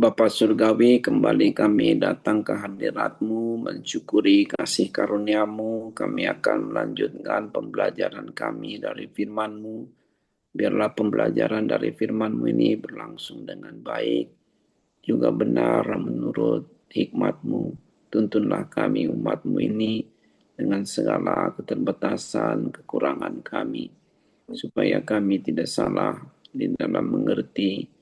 Bapa Surgawi, kembali kami datang ke hadirat-Mu, mensyukuri kasih karunia-Mu. Kami akan melanjutkan pembelajaran kami dari firman-Mu. Biarlah pembelajaran dari firman-Mu ini berlangsung dengan baik, juga benar menurut hikmat-Mu. Tuntunlah kami umat-Mu ini dengan segala keterbatasan, kekurangan kami, supaya kami tidak salah di dalam mengerti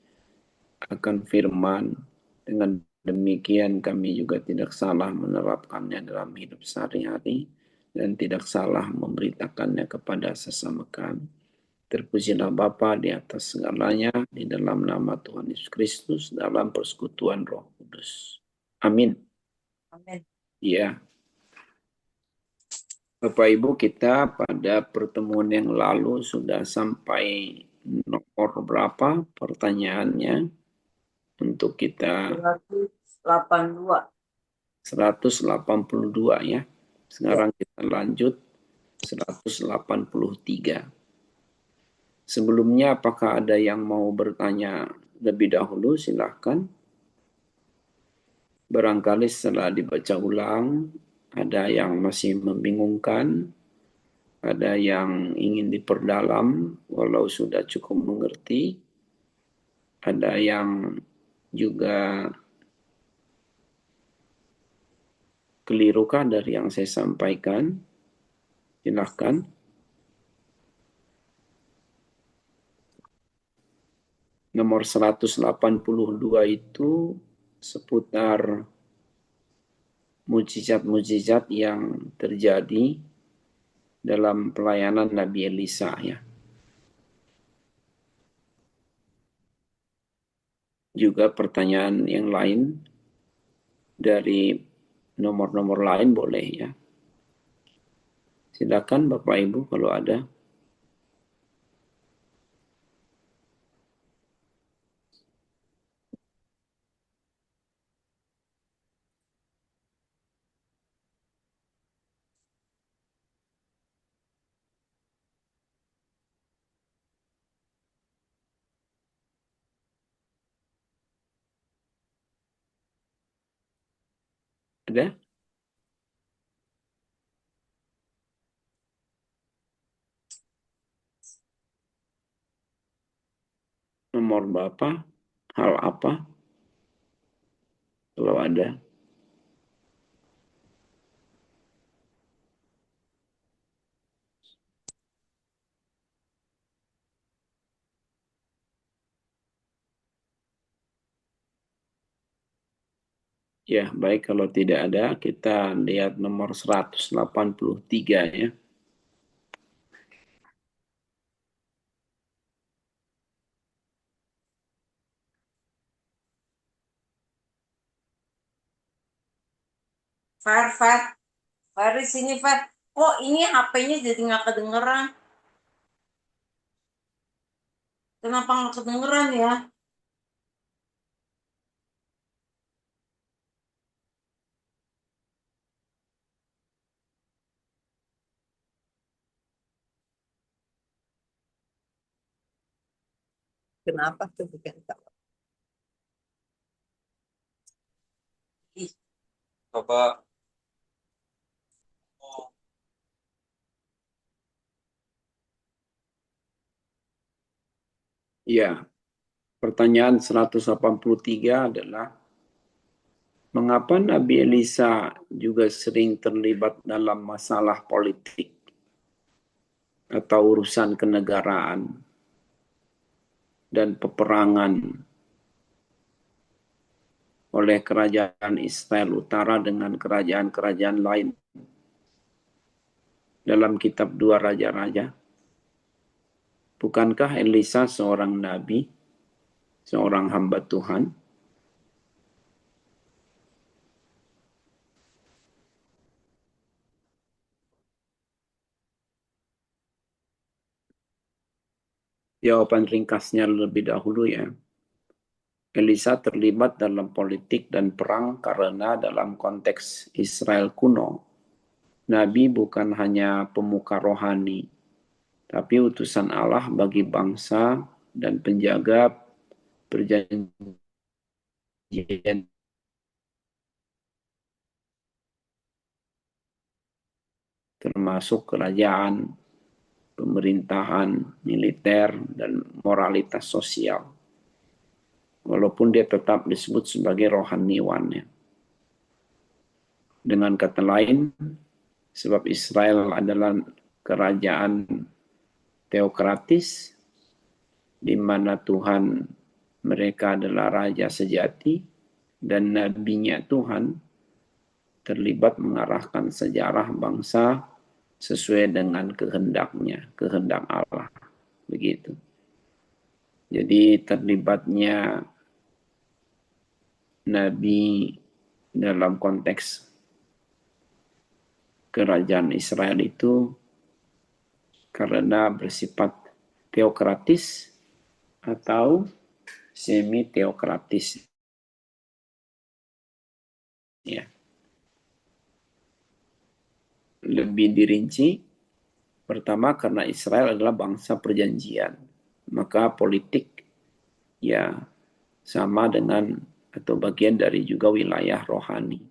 akan firman. Dengan demikian kami juga tidak salah menerapkannya dalam hidup sehari-hari dan tidak salah memberitakannya kepada sesama kami. Terpujilah Bapa di atas segalanya, di dalam nama Tuhan Yesus Kristus, dalam persekutuan Roh Kudus. Amin. Amin. Ya, Bapak Ibu, kita pada pertemuan yang lalu sudah sampai nomor berapa pertanyaannya untuk kita 182. 182 ya. Ya. Sekarang kita lanjut 183. Sebelumnya apakah ada yang mau bertanya lebih dahulu? Silahkan. Barangkali setelah dibaca ulang, ada yang masih membingungkan, ada yang ingin diperdalam walau sudah cukup mengerti, ada yang juga kelirukah dari yang saya sampaikan. Silahkan. Nomor 182 itu seputar mujizat-mujizat yang terjadi dalam pelayanan Nabi Elisa ya. Juga pertanyaan yang lain dari nomor-nomor lain boleh ya. Silakan Bapak Ibu kalau ada. Ada? Nomor Bapak? Hal apa? Kalau ada. Ya, baik kalau tidak ada kita lihat nomor 183 ya. Far di sini Far. Kok ini HP-nya jadi nggak kedengeran? Kenapa nggak kedengeran ya? Kenapa tuh bikin tahu? Ih, Bapak. Ya, pertanyaan 183 adalah mengapa Nabi Elisa juga sering terlibat dalam masalah politik atau urusan kenegaraan dan peperangan oleh kerajaan Israel Utara dengan kerajaan-kerajaan lain dalam kitab Dua Raja-Raja? Bukankah Elisa seorang nabi, seorang hamba Tuhan? Jawaban ringkasnya lebih dahulu ya. Elisa terlibat dalam politik dan perang karena dalam konteks Israel kuno, Nabi bukan hanya pemuka rohani, tapi utusan Allah bagi bangsa dan penjaga perjanjian perjanjian termasuk kerajaan, pemerintahan, militer, dan moralitas sosial. Walaupun dia tetap disebut sebagai rohaniwan. Ya. Dengan kata lain, sebab Israel adalah kerajaan teokratis, di mana Tuhan mereka adalah raja sejati, dan nabinya Tuhan terlibat mengarahkan sejarah bangsa sesuai dengan kehendaknya, kehendak Allah. Begitu. Jadi terlibatnya Nabi dalam konteks kerajaan Israel itu karena bersifat teokratis atau semi-teokratis. Ya. Lebih dirinci, pertama karena Israel adalah bangsa perjanjian, maka politik ya sama dengan atau bagian dari juga wilayah rohani.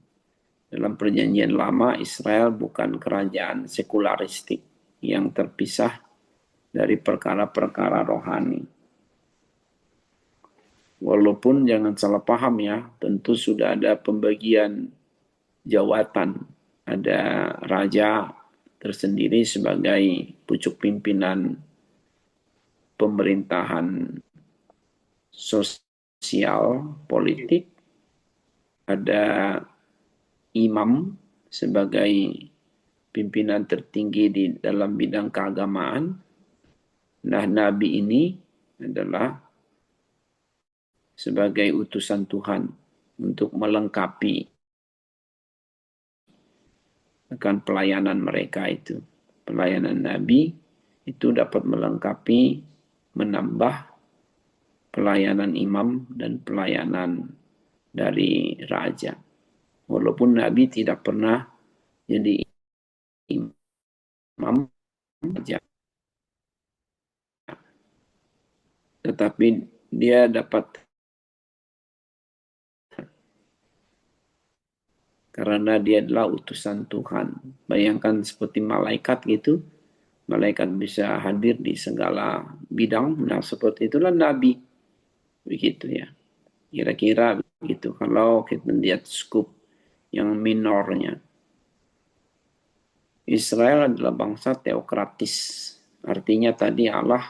Dalam perjanjian lama, Israel bukan kerajaan sekularistik yang terpisah dari perkara-perkara rohani. Walaupun jangan salah paham ya, tentu sudah ada pembagian jawatan. Ada raja tersendiri sebagai pucuk pimpinan pemerintahan sosial, politik. Ada imam sebagai pimpinan tertinggi di dalam bidang keagamaan. Nah, nabi ini adalah sebagai utusan Tuhan untuk melengkapi akan pelayanan mereka itu. Pelayanan nabi itu dapat melengkapi, menambah pelayanan imam dan pelayanan dari raja. Walaupun nabi tidak pernah jadi imam raja, tetapi dia dapat karena dia adalah utusan Tuhan. Bayangkan seperti malaikat gitu, malaikat bisa hadir di segala bidang. Nah, seperti itulah nabi. Begitu ya. Kira-kira begitu. Kalau kita lihat skup yang minornya. Israel adalah bangsa teokratis. Artinya tadi Allah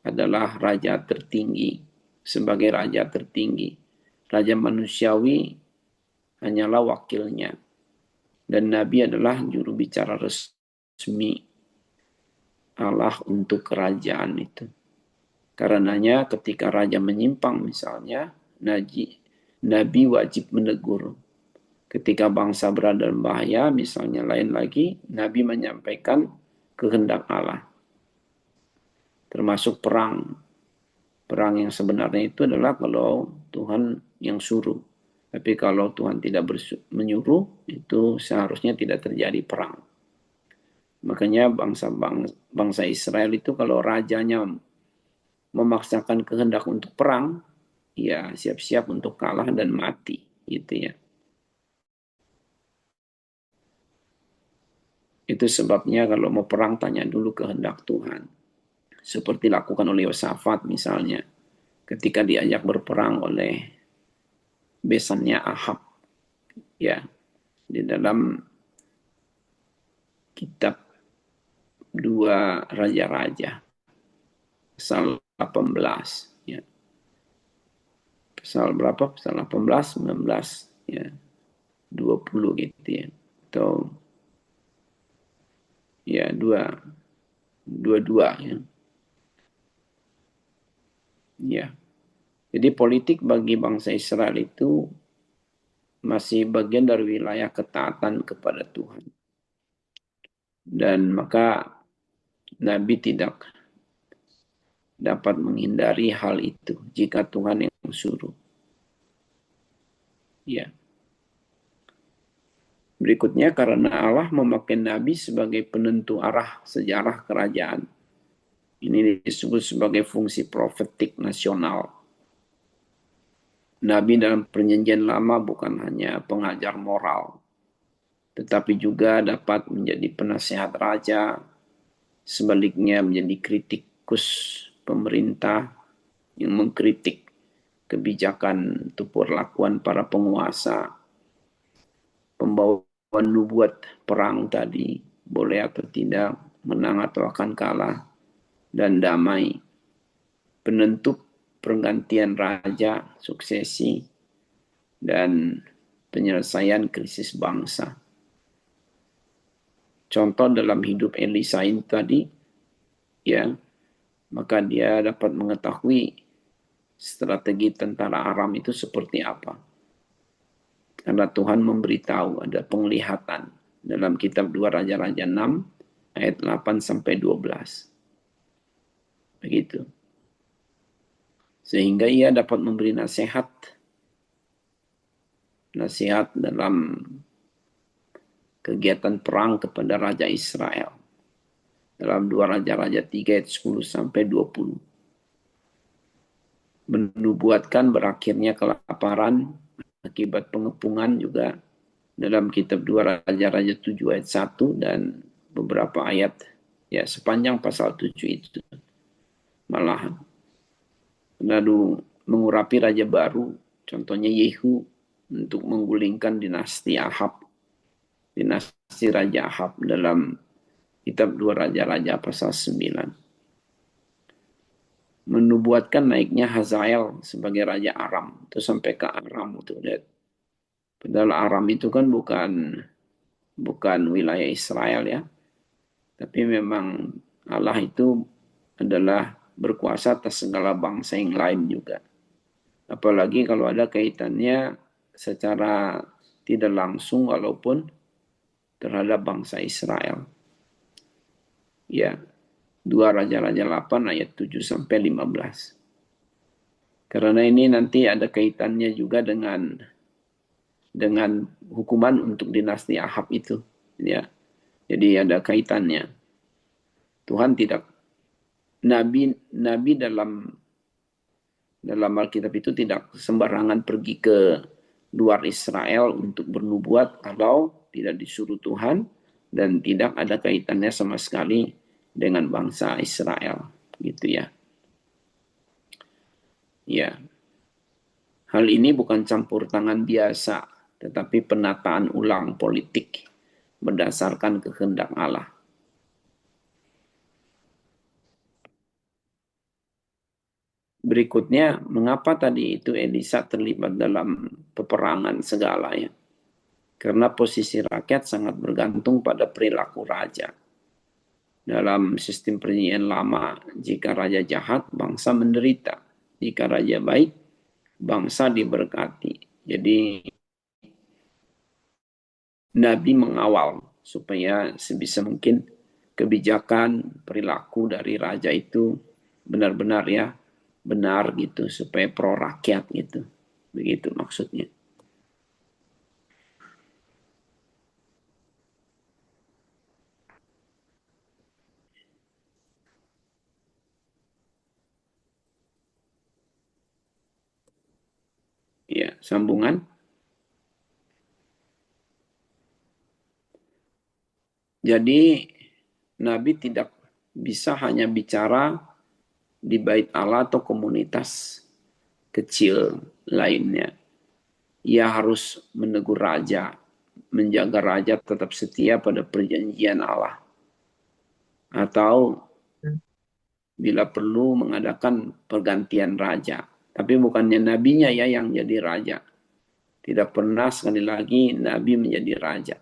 adalah raja tertinggi. Sebagai raja tertinggi. Raja manusiawi hanyalah wakilnya. Dan Nabi adalah juru bicara resmi Allah untuk kerajaan itu. Karenanya ketika raja menyimpang misalnya, Nabi wajib menegur. Ketika bangsa berada dalam bahaya, misalnya lain lagi, Nabi menyampaikan kehendak Allah. Termasuk perang. Perang yang sebenarnya itu adalah kalau Tuhan yang suruh. Tapi kalau Tuhan tidak menyuruh, itu seharusnya tidak terjadi perang. Makanya bangsa Israel itu kalau rajanya memaksakan kehendak untuk perang, ya siap-siap untuk kalah dan mati, gitu ya. Itu sebabnya kalau mau perang tanya dulu kehendak Tuhan. Seperti lakukan oleh Yosafat misalnya, ketika diajak berperang oleh besannya Ahab, ya, di dalam kitab 2 Raja-Raja, pasal 18, ya. Pasal berapa? Pasal 18, 19, ya. 20 gitu ya. Atau ya 22 ya. Ya. Jadi politik bagi bangsa Israel itu masih bagian dari wilayah ketaatan kepada Tuhan. Dan maka Nabi tidak dapat menghindari hal itu jika Tuhan yang suruh. Ya. Berikutnya karena Allah memakai Nabi sebagai penentu arah sejarah kerajaan. Ini disebut sebagai fungsi profetik nasional. Nabi dalam perjanjian lama bukan hanya pengajar moral, tetapi juga dapat menjadi penasehat raja, sebaliknya menjadi kritikus pemerintah yang mengkritik kebijakan atau perlakuan para penguasa, pembawaan nubuat perang tadi, boleh atau tidak, menang atau akan kalah, dan damai, penentu pergantian raja, suksesi, dan penyelesaian krisis bangsa. Contoh dalam hidup Elisa ini tadi, ya, maka dia dapat mengetahui strategi tentara Aram itu seperti apa. Karena Tuhan memberitahu, ada penglihatan dalam kitab 2 Raja-Raja 6 ayat 8 sampai 12. Begitu. Sehingga ia dapat memberi nasihat dalam kegiatan perang kepada Raja Israel. Dalam 2 Raja-Raja 3 ayat 10 sampai 20. Menubuatkan berakhirnya kelaparan akibat pengepungan juga dalam kitab 2 Raja-Raja 7 ayat 1 dan beberapa ayat ya sepanjang pasal 7 itu malahan. Lalu mengurapi raja baru, contohnya Yehu, untuk menggulingkan dinasti Ahab, dinasti Raja Ahab dalam kitab 2 Raja-Raja pasal 9. Menubuatkan naiknya Hazael sebagai Raja Aram, itu sampai ke Aram itu lihat. Padahal Aram itu kan bukan wilayah Israel ya, tapi memang Allah itu adalah berkuasa atas segala bangsa yang lain juga. Apalagi kalau ada kaitannya secara tidak langsung walaupun terhadap bangsa Israel. Ya, 2 Raja-Raja 8 ayat 7 sampai 15. Karena ini nanti ada kaitannya juga dengan hukuman untuk dinasti Ahab itu, ya. Jadi ada kaitannya. Tuhan tidak nabi dalam Alkitab itu tidak sembarangan pergi ke luar Israel untuk bernubuat kalau tidak disuruh Tuhan dan tidak ada kaitannya sama sekali dengan bangsa Israel, gitu ya. Ya. Hal ini bukan campur tangan biasa, tetapi penataan ulang politik berdasarkan kehendak Allah. Berikutnya, mengapa tadi itu Elisa terlibat dalam peperangan segala ya? Karena posisi rakyat sangat bergantung pada perilaku raja. Dalam sistem perjanjian lama, jika raja jahat, bangsa menderita. Jika raja baik, bangsa diberkati. Jadi, Nabi mengawal supaya sebisa mungkin kebijakan, perilaku dari raja itu benar-benar ya, benar gitu, supaya pro rakyat gitu. Begitu maksudnya. Ya, sambungan. Jadi Nabi tidak bisa hanya bicara di bait Allah atau komunitas kecil lainnya. Ia harus menegur raja, menjaga raja tetap setia pada perjanjian Allah. Atau bila perlu mengadakan pergantian raja. Tapi bukannya nabinya ya yang jadi raja. Tidak pernah sekali lagi nabi menjadi raja.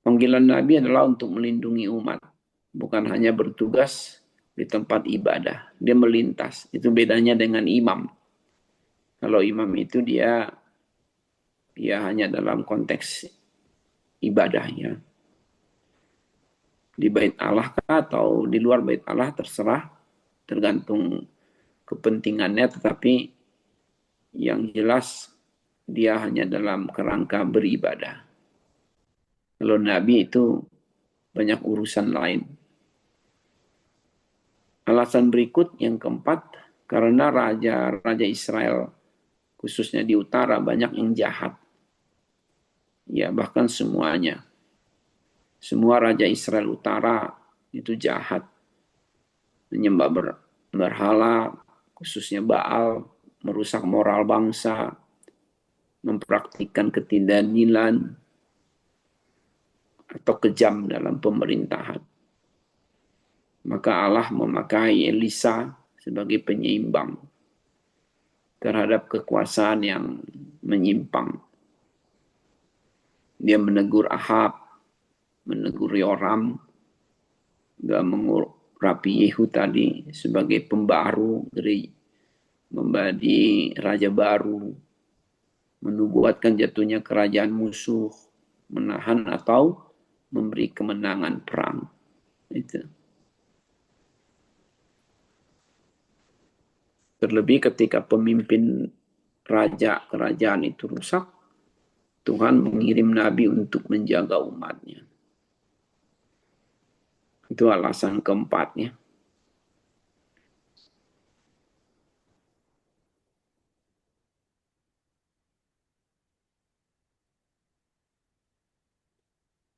Panggilan nabi adalah untuk melindungi umat. Bukan hanya bertugas di tempat ibadah. Dia melintas. Itu bedanya dengan imam. Kalau imam itu dia hanya dalam konteks ibadahnya. Di bait Allah atau di luar bait Allah terserah, tergantung kepentingannya, tetapi yang jelas dia hanya dalam kerangka beribadah. Kalau Nabi itu banyak urusan lain. Alasan berikut yang keempat, karena raja Israel khususnya di utara banyak yang jahat. Ya, bahkan semuanya. Semua raja Israel utara itu jahat. Menyembah berhala, khususnya Baal, merusak moral bangsa, mempraktikkan ketidakadilan, atau kejam dalam pemerintahan. Maka Allah memakai Elisa sebagai penyeimbang terhadap kekuasaan yang menyimpang. Dia menegur Ahab, menegur Yoram, gak mengurapi Yehu tadi sebagai pembaru dari menjadi raja baru, menubuatkan jatuhnya kerajaan musuh, menahan atau memberi kemenangan perang. Itu. Terlebih ketika pemimpin raja kerajaan itu rusak, Tuhan mengirim nabi untuk menjaga umatnya. Itu alasan keempatnya.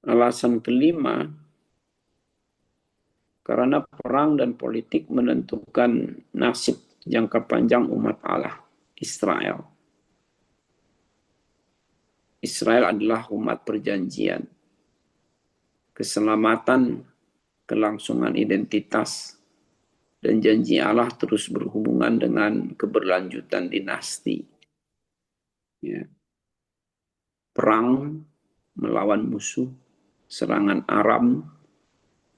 Alasan kelima, karena perang dan politik menentukan nasib jangka panjang umat Allah, Israel. Israel adalah umat perjanjian. Keselamatan, kelangsungan identitas, dan janji Allah terus berhubungan dengan keberlanjutan dinasti. Ya. Perang melawan musuh, serangan Aram,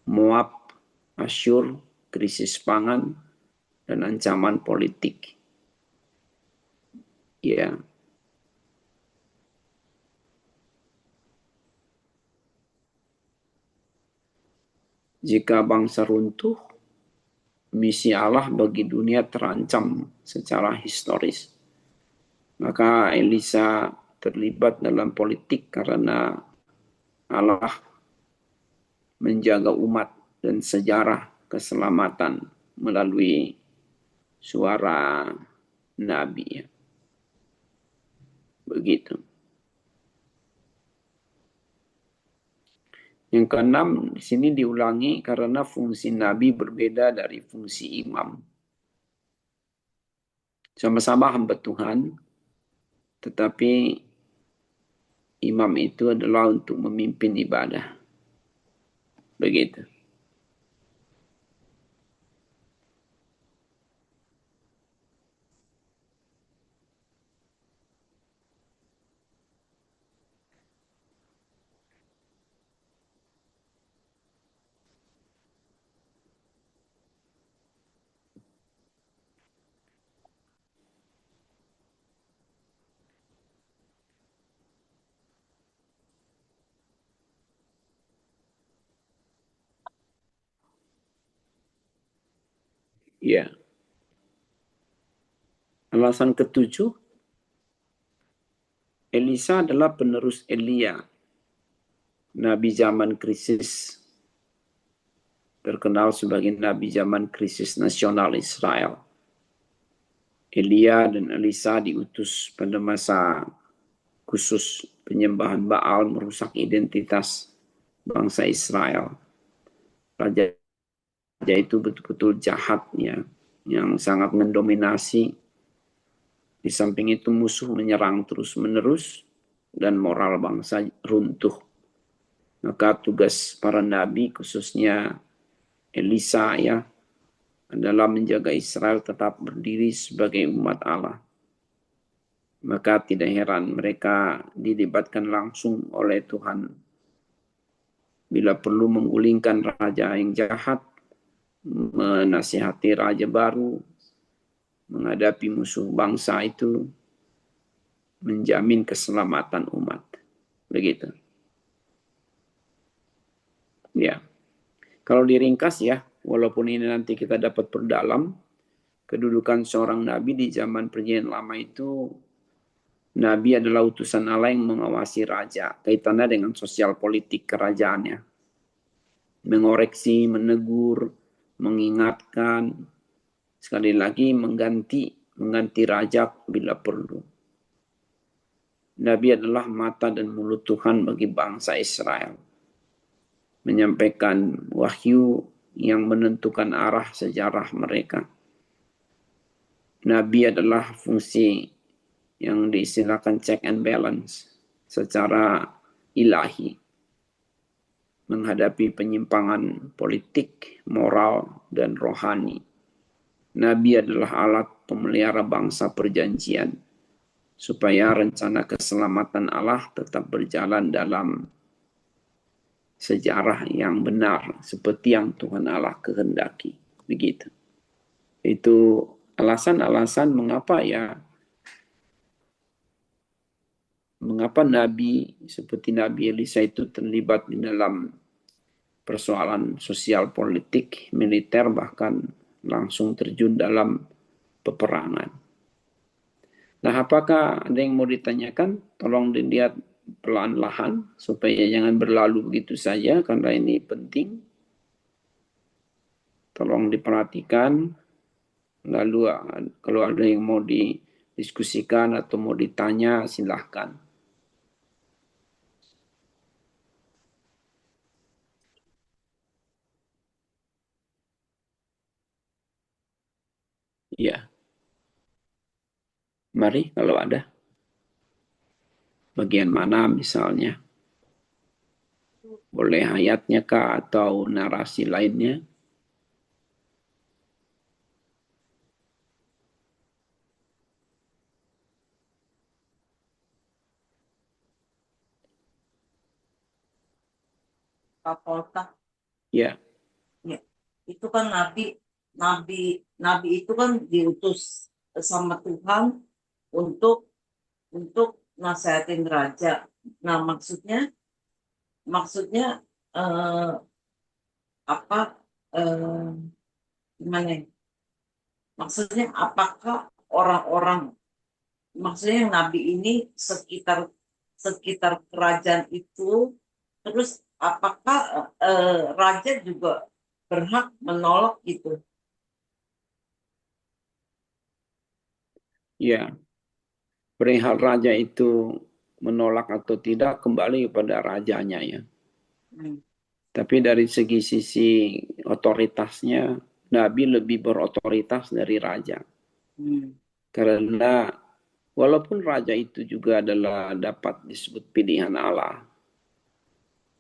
Moab, Asyur, krisis pangan, dan ancaman politik. Ya. Jika bangsa runtuh, misi Allah bagi dunia terancam secara historis. Maka Elisa terlibat dalam politik karena Allah menjaga umat dan sejarah keselamatan melalui suara Nabi. Begitu. Yang keenam, di sini diulangi karena fungsi Nabi berbeda dari fungsi imam. Sama-sama hamba Tuhan, tetapi imam itu adalah untuk memimpin ibadah. Begitu. Ya. Alasan ketujuh, Elisa adalah penerus Elia, nabi zaman krisis, terkenal sebagai nabi zaman krisis nasional Israel. Elia dan Elisa diutus pada masa khusus penyembahan Baal merusak identitas bangsa Israel. Raja itu betul-betul jahat ya, yang sangat mendominasi. Di samping itu musuh menyerang terus-menerus dan moral bangsa runtuh. Maka tugas para nabi khususnya Elisa ya adalah menjaga Israel tetap berdiri sebagai umat Allah. Maka tidak heran mereka dilibatkan langsung oleh Tuhan. Bila perlu menggulingkan raja yang jahat, menasihati raja baru, menghadapi musuh bangsa itu, menjamin keselamatan umat. Begitu. Ya. Kalau diringkas ya, walaupun ini nanti kita dapat perdalam, kedudukan seorang nabi di zaman perjanjian lama itu, nabi adalah utusan Allah yang mengawasi raja, kaitannya dengan sosial politik kerajaannya. Mengoreksi, menegur, mengingatkan, sekali lagi mengganti raja bila perlu. Nabi adalah mata dan mulut Tuhan bagi bangsa Israel. Menyampaikan wahyu yang menentukan arah sejarah mereka. Nabi adalah fungsi yang diistilahkan check and balance secara ilahi menghadapi penyimpangan politik, moral, dan rohani. Nabi adalah alat pemelihara bangsa perjanjian supaya rencana keselamatan Allah tetap berjalan dalam sejarah yang benar seperti yang Tuhan Allah kehendaki. Begitu. Itu alasan-alasan mengapa Nabi seperti Nabi Elisa itu terlibat di dalam persoalan sosial politik, militer, bahkan langsung terjun dalam peperangan. Nah, apakah ada yang mau ditanyakan? Tolong dilihat pelan-lahan supaya jangan berlalu begitu saja karena ini penting. Tolong diperhatikan. Lalu kalau ada yang mau didiskusikan atau mau ditanya, silahkan. Ya, mari kalau ada. Bagian mana misalnya? Boleh ayatnya kah atau narasi lainnya? Kapolta. Ya, Ya. Itu kan nabi nabi itu kan diutus sama Tuhan untuk untuk nasihatin raja. Nah, maksudnya eh, apa gimana ya? Maksudnya apakah orang-orang maksudnya yang nabi ini sekitar sekitar kerajaan itu terus apakah raja juga berhak menolak gitu? ya. Perihal raja itu menolak atau tidak kembali kepada rajanya ya. Hmm. Tapi dari sisi otoritasnya, Nabi lebih berotoritas dari raja. Hmm. Karena walaupun raja itu juga adalah dapat disebut pilihan Allah,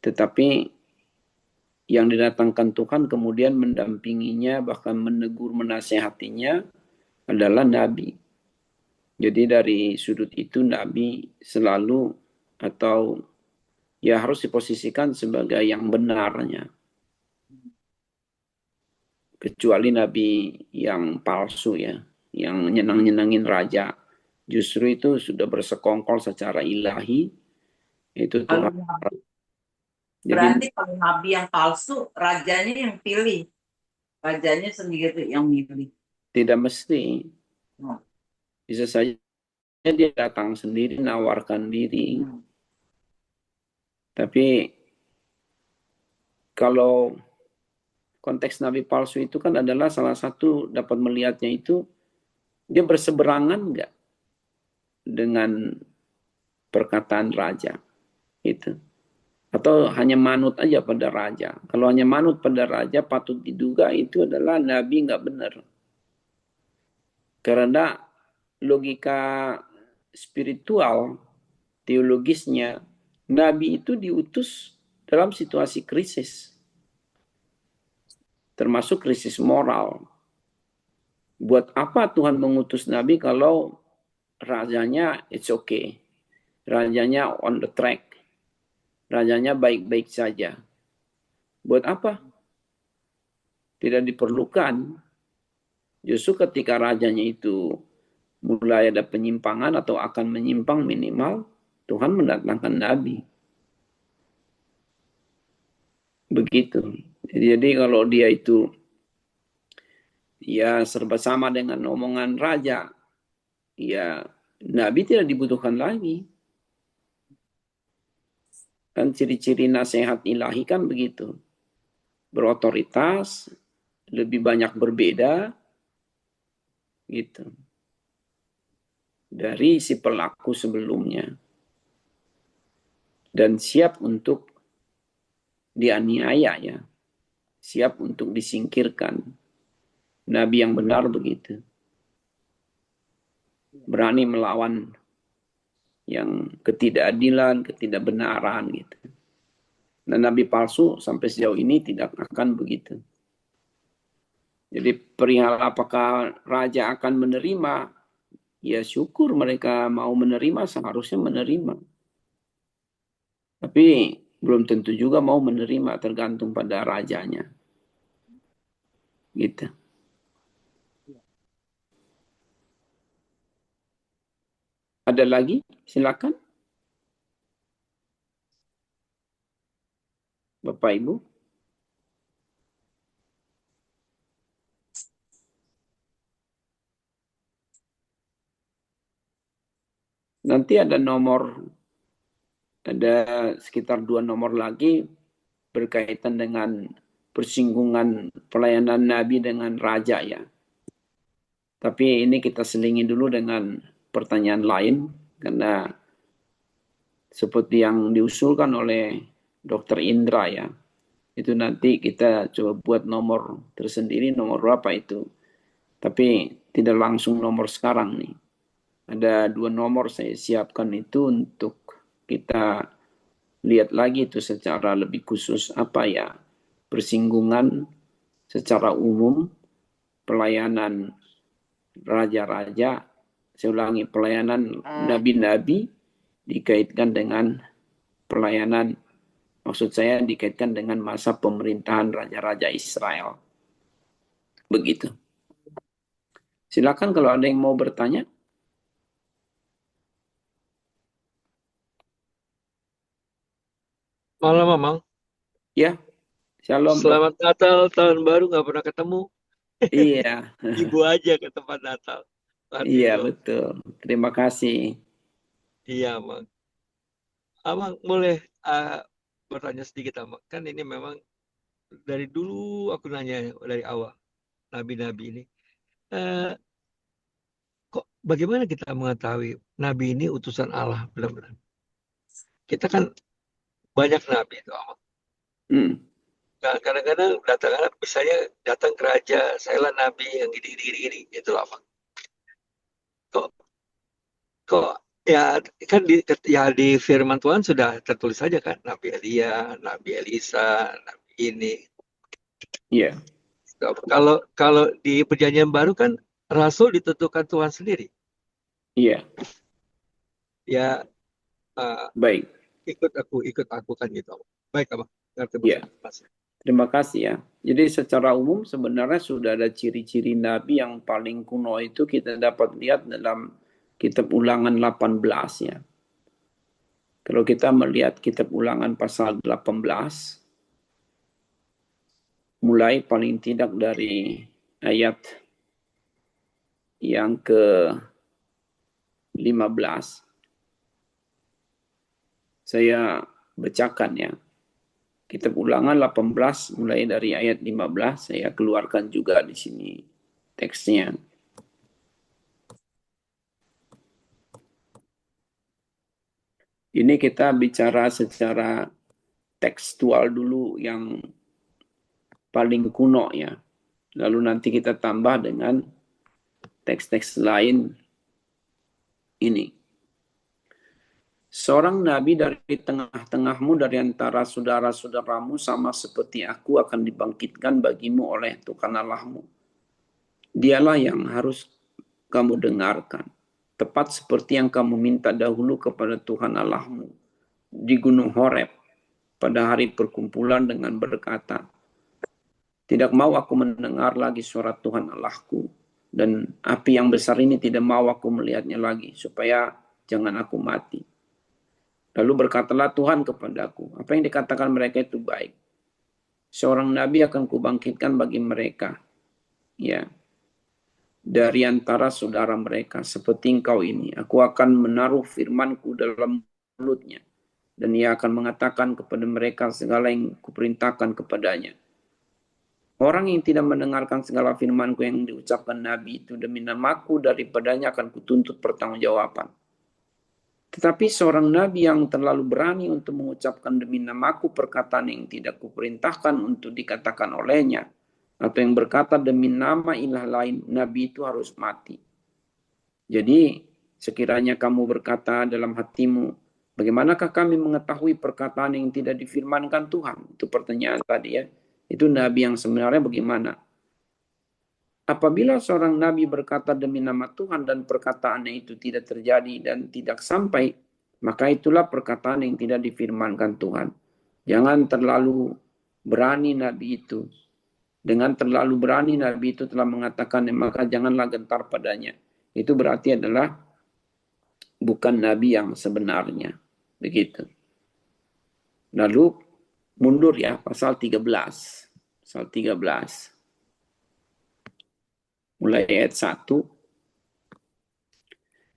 tetapi yang didatangkan Tuhan kemudian mendampinginya, bahkan menegur, menasehatinya adalah Nabi. Jadi dari sudut itu Nabi selalu atau ya harus diposisikan sebagai yang benarnya. Kecuali Nabi yang palsu ya, yang nyenang-nyenangin raja. Justru itu sudah bersekongkol secara ilahi, itu Kalau Tuhan. Jadi berarti kalau nabi yang palsu, rajanya yang pilih, rajanya sendiri yang milih. tidak mesti, Hmm. bisa saja dia datang sendiri, nawarkan diri. Hmm. Tapi kalau konteks Nabi palsu itu kan adalah salah satu dapat melihatnya itu, dia berseberangan enggak dengan perkataan raja. Itu. Atau hanya manut aja pada raja. Kalau hanya manut pada raja, patut diduga itu adalah Nabi nggak benar. Karena logika spiritual, teologisnya, Nabi itu diutus dalam situasi krisis. Termasuk krisis moral. Buat apa Tuhan mengutus Nabi kalau rajanya it's okay. Rajanya on the track. Rajanya baik-baik saja. Buat apa? Tidak diperlukan. Justru ketika rajanya itu mulai ada penyimpangan atau akan menyimpang minimal, Tuhan mendatangkan Nabi. Begitu. Jadi kalau dia itu ya serba sama dengan omongan raja, ya Nabi tidak dibutuhkan lagi. Kan ciri-ciri nasihat ilahi kan begitu. Berotoritas lebih banyak berbeda gitu dari si pelaku sebelumnya, dan siap untuk dianiaya ya, siap untuk disingkirkan. Nabi yang benar begitu, berani melawan yang ketidakadilan, ketidakbenaran gitu. Dan nabi palsu sampai sejauh ini tidak akan begitu. Jadi perihal apakah raja akan menerima, ya syukur mereka mau menerima, seharusnya menerima. Tapi belum tentu juga mau menerima, tergantung pada rajanya. Gitu. Ada lagi? Silakan. Bapak Ibu. Nanti ada sekitar 2 nomor lagi berkaitan dengan persinggungan pelayanan Nabi dengan raja ya. Tapi ini kita selingi dulu dengan pertanyaan lain, karena seperti yang diusulkan oleh Dr. Indra ya, itu nanti kita coba buat nomor tersendiri, nomor berapa itu. Tapi tidak langsung nomor sekarang nih. Ada 2 nomor saya siapkan itu untuk kita lihat lagi itu secara lebih khusus apa ya, persinggungan secara umum pelayanan raja-raja, saya ulangi, pelayanan nabi-nabi dikaitkan dengan pelayanan, maksud saya dikaitkan dengan masa pemerintahan raja-raja Israel. Begitu. Silakan kalau ada yang mau bertanya. Malam, Mamang. Ya, shalom dok. Selamat Natal, tahun baru nggak pernah ketemu. Iya, Ibu aja ke tempat Natal. iya Aduh, betul. Terima kasih. iya, Mang. Abang boleh bertanya sedikit, Abang. Kan ini memang dari dulu aku nanya dari awal nabi-nabi ini. Eh, Kok bagaimana kita mengetahui nabi ini utusan Allah benar-benar? Kita kan banyak nabi itu, Abang. Hmm. Kadang-kadang datang misalnya datang ke raja, saya lah nabi yang gini-gini, itu Abang. Kok kok ya kan di firman Tuhan sudah tertulis saja kan Nabi Elia, Nabi Elisa, Nabi ini. Iya, Kalau kalau di perjanjian baru kan rasul ditentukan Tuhan sendiri. iya, Ya uh, baik. ikut aku kan gitu. Baik Abang. Terima Iya, kasih. terima kasih ya. Jadi secara umum sebenarnya sudah ada ciri-ciri Nabi yang paling kuno itu kita dapat lihat dalam kitab Ulangan 18 ya. Kalau kita melihat kitab Ulangan pasal 18, mulai paling tidak dari ayat yang ke-15, saya bacakan ya. Kitab Ulangan 18 mulai dari ayat 15, saya keluarkan juga di sini teksnya. Ini kita bicara secara tekstual dulu yang paling kuno ya. Lalu nanti kita tambah dengan teks-teks lain ini. Seorang nabi dari tengah-tengahmu, dari antara saudara-saudaramu, sama seperti aku akan dibangkitkan bagimu oleh Tuhan Allahmu. Dialah yang harus kamu dengarkan, tepat seperti yang kamu minta dahulu kepada Tuhan Allahmu di Gunung Horeb pada hari perkumpulan dengan berkata, tidak mau aku mendengar lagi suara Tuhan Allahku, dan api yang besar ini tidak mau aku melihatnya lagi, supaya jangan aku mati. Lalu berkatalah Tuhan kepadaku, apa yang dikatakan mereka itu baik. Seorang nabi akan kubangkitkan bagi mereka, ya, dari antara saudara mereka, seperti engkau ini. Aku akan menaruh firmanku dalam mulutnya, dan ia akan mengatakan kepada mereka segala yang kuperintahkan kepadanya. Orang yang tidak mendengarkan segala firman-Ku yang diucapkan Nabi itu demi namaku, daripadanya akan kutuntut pertanggungjawaban. Tetapi seorang Nabi yang terlalu berani untuk mengucapkan demi namaku perkataan yang tidak kuperintahkan untuk dikatakan olehnya, atau yang berkata demi nama ilah lain, Nabi itu harus mati. Jadi sekiranya kamu berkata dalam hatimu, bagaimanakah kami mengetahui perkataan yang tidak difirmankan Tuhan? Itu pertanyaan tadi ya. Itu Nabi yang sebenarnya bagaimana? Apabila seorang Nabi berkata demi nama Tuhan dan perkataannya itu tidak terjadi dan tidak sampai, maka itulah perkataan yang tidak difirmankan Tuhan. Jangan terlalu berani Nabi itu. Dengan terlalu berani Nabi itu telah mengatakan, maka janganlah gentar padanya. Itu berarti adalah bukan Nabi yang sebenarnya. Begitu. Lalu mundur ya, pasal 13. Pasal 13. Mulai ayat 1.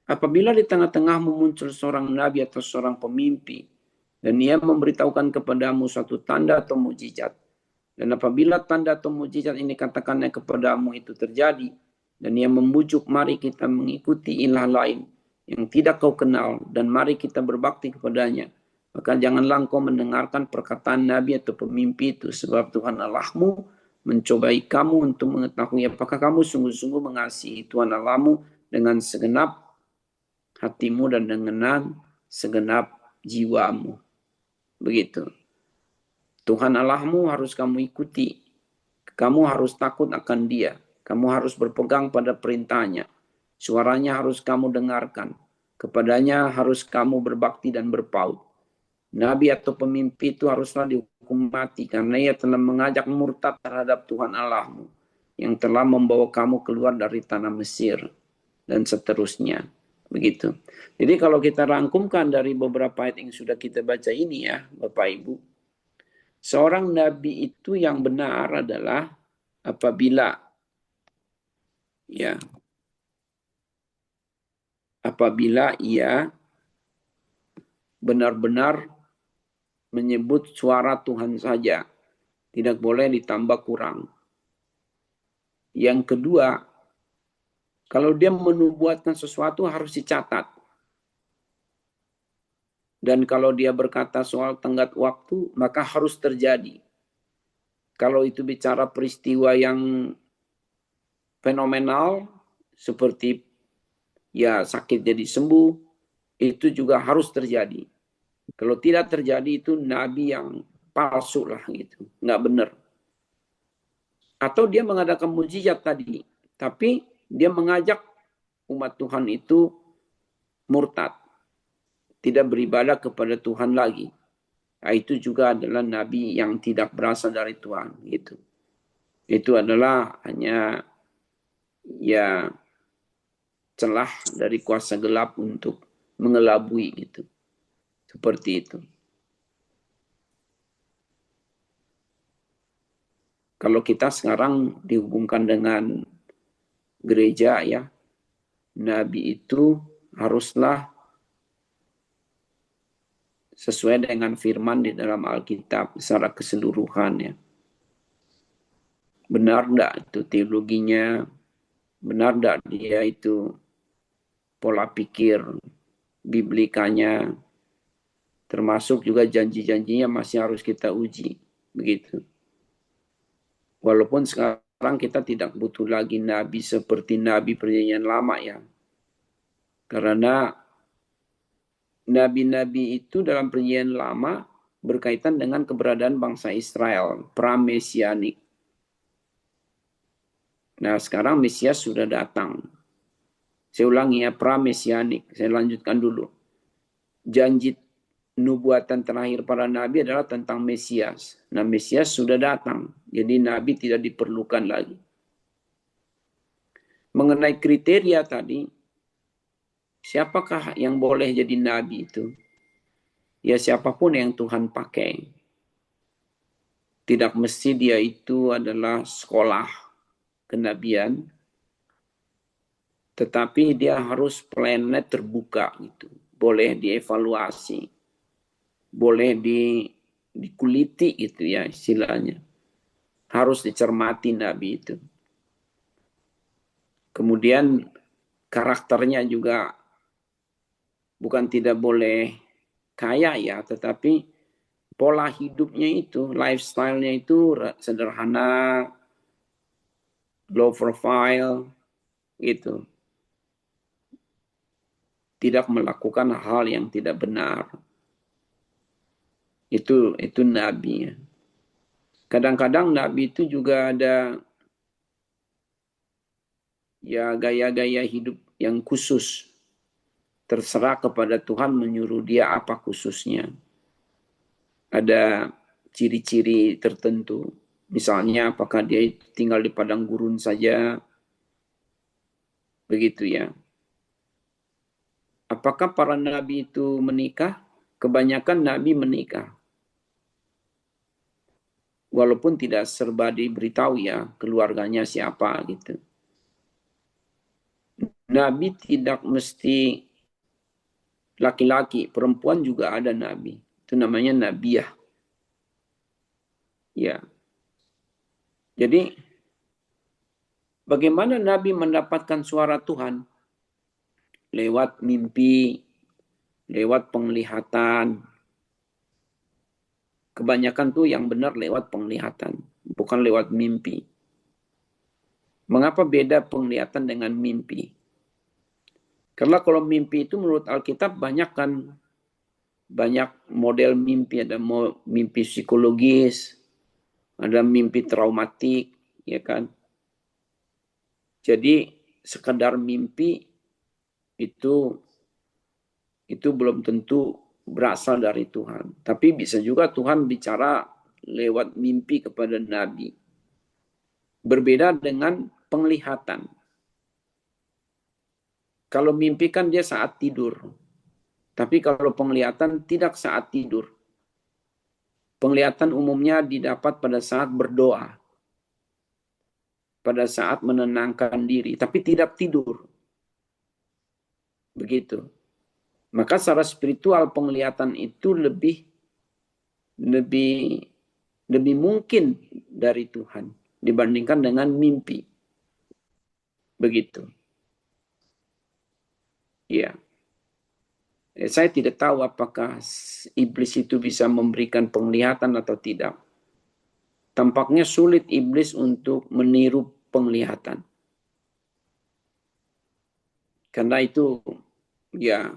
Apabila di tengah-tengahmu muncul seorang nabi atau seorang pemimpi, dan ia memberitahukan kepadamu suatu tanda atau mujizat, dan apabila tanda atau mujizat ini katakannya kepadamu itu terjadi, dan ia membujuk mari kita mengikuti ilah lain yang tidak kau kenal, dan mari kita berbakti kepadanya, maka janganlah engkau mendengarkan perkataan nabi atau pemimpi itu, sebab Tuhan Allahmu mencobai kamu untuk mengetahui apakah kamu sungguh-sungguh mengasihi Tuhan Allahmu dengan segenap hatimu dan dengan segenap jiwamu. Begitu. Tuhan Allahmu harus kamu ikuti. Kamu harus takut akan Dia. Kamu harus berpegang pada perintahnya. Suaranya harus kamu dengarkan. Kepadanya harus kamu berbakti dan berpaut. Nabi atau pemimpi itu haruslah dihukum mati karena ia telah mengajak murtad terhadap Tuhan Allahmu yang telah membawa kamu keluar dari tanah Mesir dan seterusnya. Begitu. Jadi kalau kita rangkumkan dari beberapa ayat yang sudah kita baca ini ya, Bapak Ibu, seorang nabi itu yang benar adalah apabila ia benar-benar menyebut suara Tuhan saja, tidak boleh ditambah kurang. Yang kedua, kalau dia menubuatkan sesuatu harus dicatat. Dan kalau dia berkata soal tenggat waktu, maka harus terjadi. Kalau itu bicara peristiwa yang fenomenal, seperti ya sakit jadi sembuh, itu juga harus terjadi. Kalau tidak terjadi itu nabi yang palsu lah gitu, nggak benar. Atau dia mengadakan mujizat tadi, tapi dia mengajak umat Tuhan itu murtad, tidak beribadah kepada Tuhan lagi. Nah, itu juga adalah nabi yang tidak berasal dari Tuhan gitu. Itu adalah hanya ya celah dari kuasa gelap untuk mengelabui gitu. Seperti itu. Kalau kita sekarang dihubungkan dengan gereja ya, nabi itu haruslah sesuai dengan firman di dalam Alkitab secara keseluruhan ya. Benar enggak itu teologinya? Benar enggak dia itu pola pikir biblikanya? Termasuk juga janji-janjinya masih harus kita uji. Begitu. Walaupun sekarang kita tidak butuh lagi nabi seperti nabi perjanjian lama ya. Karena nabi-nabi itu dalam perjanjian lama berkaitan dengan keberadaan bangsa Israel, pra-mesianik. Nah, sekarang Mesias sudah datang. Saya ulangi ya, pra-mesianik. Saya lanjutkan dulu. Janji nubuatan terakhir para nabi adalah tentang Mesias. Nah, Mesias sudah datang. Jadi nabi tidak diperlukan lagi. Mengenai kriteria tadi, siapakah yang boleh jadi nabi itu? Ya siapapun yang Tuhan pakai. Tidak mesti dia itu adalah sekolah kenabian, tetapi dia harus planet terbuka gitu. Boleh dievaluasi, boleh dikuliti gitu ya istilahnya. harus dicermati Nabi itu. Kemudian karakternya juga bukan tidak boleh kaya ya, tetapi pola hidupnya itu, lifestyle-nya itu sederhana, low profile, gitu. Tidak melakukan hal yang tidak benar. Itu Nabi. Kadang-kadang Nabi itu juga ada ya gaya-gaya hidup yang khusus. Terserah kepada Tuhan menyuruh dia apa khususnya. Ada ciri-ciri tertentu. Misalnya apakah dia tinggal di padang gurun saja. Begitu ya. Apakah para nabi itu menikah? Kebanyakan nabi menikah. Walaupun tidak serba diberitahu ya keluarganya siapa gitu. Nabi tidak mesti laki-laki, perempuan juga ada nabi. Itu namanya nabiyah. Ya. Jadi bagaimana nabi mendapatkan suara Tuhan? Lewat mimpi, lewat penglihatan. Kebanyakan tuh yang benar lewat penglihatan, bukan lewat mimpi. Mengapa beda penglihatan dengan mimpi? Karena kalau mimpi itu menurut Alkitab banyak model mimpi, ada mimpi psikologis, ada mimpi traumatik, ya kan? Jadi sekedar mimpi itu belum tentu berasal dari Tuhan. Tapi bisa juga Tuhan bicara lewat mimpi kepada Nabi. Berbeda dengan penglihatan. Kalau mimpi kan dia saat tidur. Tapi kalau penglihatan tidak saat tidur. Penglihatan umumnya didapat pada saat berdoa. Pada saat menenangkan diri. Tapi tidak tidur. Begitu. Maka secara spiritual penglihatan itu lebih mungkin dari Tuhan dibandingkan dengan mimpi. Begitu. Ya. Saya tidak tahu apakah iblis itu bisa memberikan penglihatan atau tidak. Tampaknya sulit iblis untuk meniru penglihatan. Karena itu ya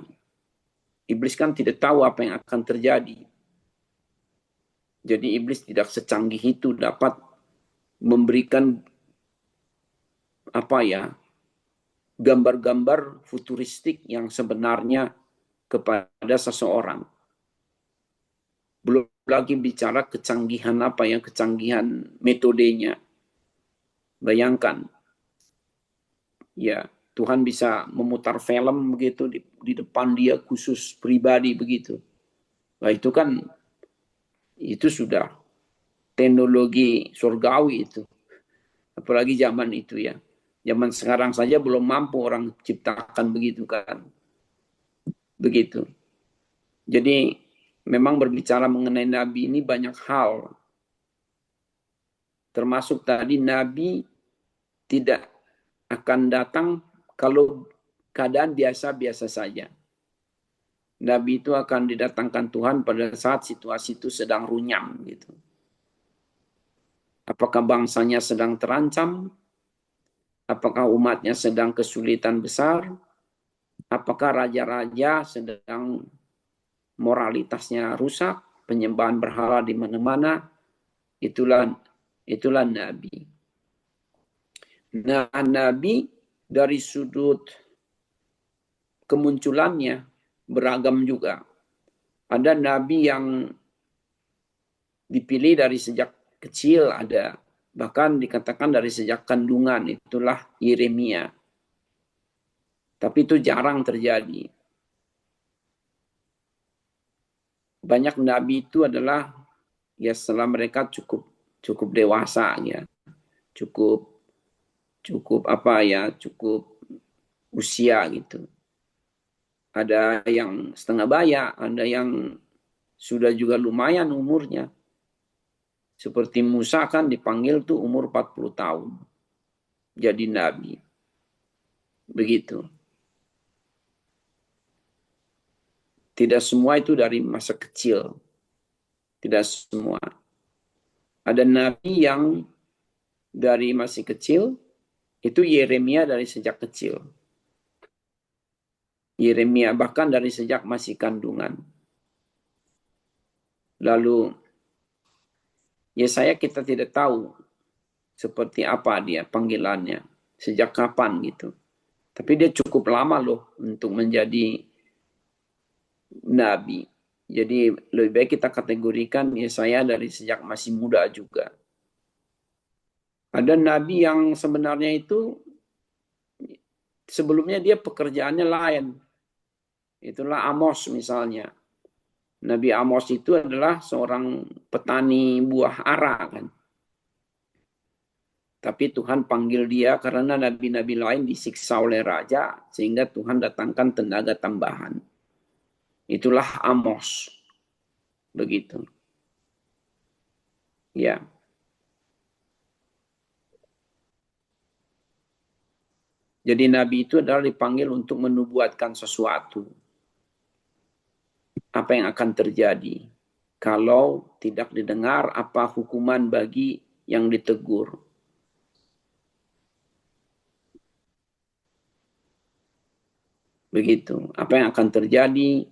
iblis kan tidak tahu apa yang akan terjadi. Jadi iblis tidak secanggih itu dapat memberikan gambar-gambar futuristik yang sebenarnya kepada seseorang. Belum lagi bicara kecanggihan kecanggihan metodenya. Bayangkan, ya Tuhan bisa memutar film begitu di depan dia khusus pribadi begitu. Nah itu sudah teknologi surgawi itu. Apalagi zaman itu ya. Zaman sekarang saja belum mampu orang ciptakan begitu kan. Begitu. Jadi memang berbicara mengenai Nabi ini banyak hal. Termasuk tadi Nabi tidak akan datang kalau keadaan biasa-biasa saja. Nabi itu akan didatangkan Tuhan pada saat situasi itu sedang runyam gitu. Apakah bangsanya sedang terancam? Apakah umatnya sedang kesulitan besar? Apakah raja-raja sedang moralitasnya rusak, penyembahan berhala di mana-mana? Itulah Nabi. Nah, Nabi dari sudut kemunculannya beragam juga. Ada Nabi yang dipilih dari sejak kecil, ada bahkan dikatakan dari sejak kandungan, itulah Yeremia. Tapi itu jarang terjadi. Banyak Nabi itu adalah ya setelah mereka cukup dewasa ya, cukup usia gitu. Ada yang setengah baya, ada yang sudah juga lumayan umurnya. Seperti Musa kan dipanggil tuh umur 40 tahun. Jadi nabi. Begitu. Tidak semua itu dari masa kecil. Tidak semua. Ada nabi yang dari masih kecil, itu Yeremia dari sejak kecil. Yeremia bahkan dari sejak masih kandungan. Lalu Yesaya kita tidak tahu seperti apa dia panggilannya, sejak kapan gitu. Tapi dia cukup lama loh untuk menjadi nabi. Jadi lebih baik kita kategorikan Yesaya dari sejak masih muda juga. Ada nabi yang sebenarnya itu sebelumnya dia pekerjaannya lain. Itulah Amos misalnya. Nabi Amos itu adalah seorang petani buah ara kan. Tapi Tuhan panggil dia karena nabi-nabi lain disiksa oleh raja sehingga Tuhan datangkan tenaga tambahan. Itulah Amos. Begitu. Ya. Jadi nabi itu adalah dipanggil untuk menubuatkan sesuatu. Apa yang akan terjadi kalau tidak didengar, apa hukuman bagi yang ditegur. Begitu. Apa yang akan terjadi,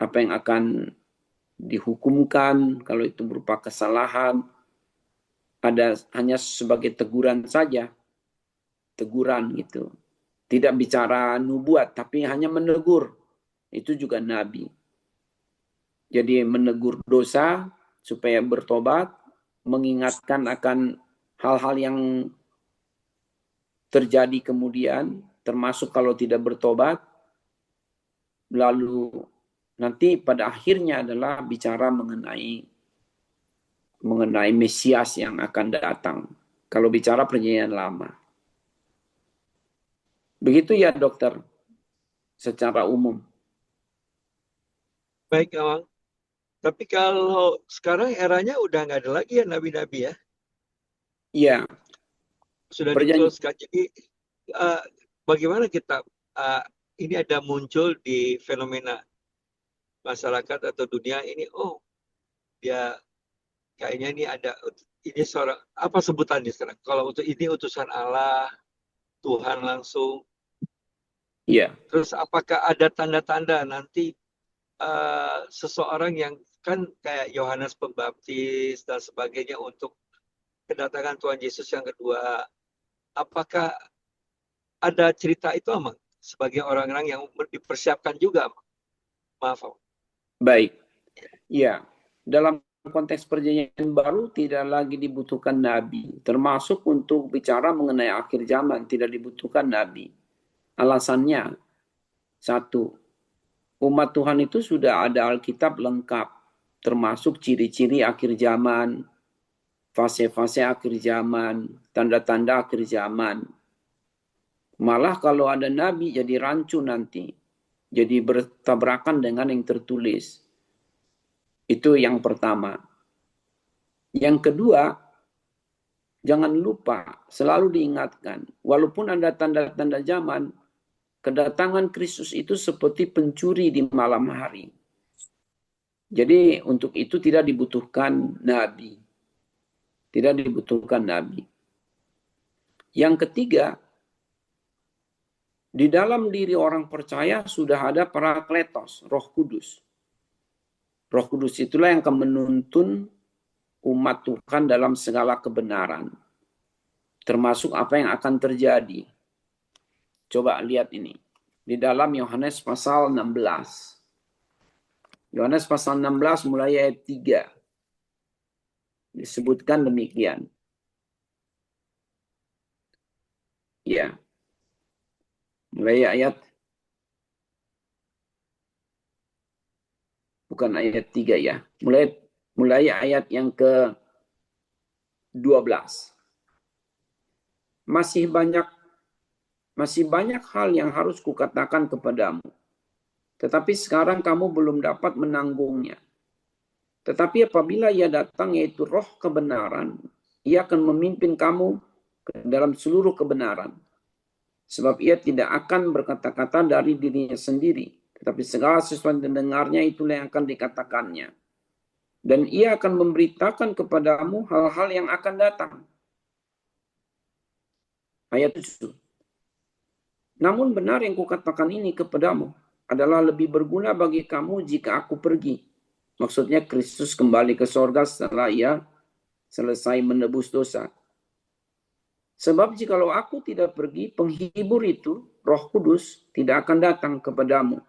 apa yang akan dihukumkan kalau itu berupa kesalahan, ada hanya sebagai teguran saja. Teguran gitu. Tidak bicara nubuat, tapi hanya menegur. Itu juga nabi. Jadi menegur dosa supaya bertobat, mengingatkan akan hal-hal yang terjadi kemudian, termasuk kalau tidak bertobat, lalu nanti pada akhirnya adalah bicara mengenai Mesias yang akan datang. Kalau bicara perjanjian lama. Begitu ya dokter, secara umum. Baik, Awang. Tapi kalau sekarang eranya udah nggak ada lagi ya nabi-nabi ya. Iya, Sudah perjanjian. di-close kan. Jadi bagaimana kita ini ada muncul di fenomena masyarakat atau dunia ini, oh dia kayaknya ini ada, ini seorang, apa sebutannya sekarang? Kalau untuk ini utusan Allah, Tuhan langsung. Iya, Terus apakah ada tanda-tanda nanti seseorang yang kan kayak Yohanes Pembaptis dan sebagainya untuk kedatangan Tuhan Yesus yang kedua, apakah ada cerita itu, Amang? Sebagai orang-orang yang dipersiapkan juga, Amang? Maaf, Amang. baik. Iya, dalam konteks perjanjian baru tidak lagi dibutuhkan nabi, termasuk untuk bicara mengenai akhir zaman tidak dibutuhkan nabi. Alasannya, satu, umat Tuhan itu sudah ada Alkitab lengkap, termasuk ciri-ciri akhir zaman, fase-fase akhir zaman, tanda-tanda akhir zaman. Malah kalau ada nabi jadi rancu nanti, jadi bertabrakan dengan yang tertulis. Itu yang pertama. Yang kedua, jangan lupa, selalu diingatkan, walaupun ada tanda-tanda zaman, kedatangan Kristus itu seperti pencuri di malam hari. Jadi untuk itu tidak dibutuhkan nabi. Tidak dibutuhkan nabi. Yang ketiga, di dalam diri orang percaya sudah ada Parakletos, Roh Kudus. Roh Kudus itulah yang akan menuntun umat Tuhan dalam segala kebenaran. Termasuk apa yang akan terjadi. Coba lihat ini. Di dalam Yohanes pasal 16. Yohanes pasal 16 mulai ayat 3. Disebutkan demikian. Ya. Mulai ayat, bukan ayat 3 ya. Mulai ayat yang ke-12. Masih banyak hal yang harus kukatakan kepadamu. Tetapi sekarang kamu belum dapat menanggungnya. Tetapi apabila ia datang, yaitu roh kebenaran, ia akan memimpin kamu ke dalam seluruh kebenaran. Sebab ia tidak akan berkata-kata dari dirinya sendiri, tetapi segala sesuatu yang didengarnya itulah yang akan dikatakannya. Dan ia akan memberitakan kepadamu hal-hal yang akan datang. Ayat 7. Namun benar yang kukatakan ini kepadamu adalah lebih berguna bagi kamu jika aku pergi. Maksudnya Kristus kembali ke sorga setelah ia selesai menebus dosa. Sebab jikalau aku tidak pergi, penghibur itu, Roh Kudus, tidak akan datang kepadamu.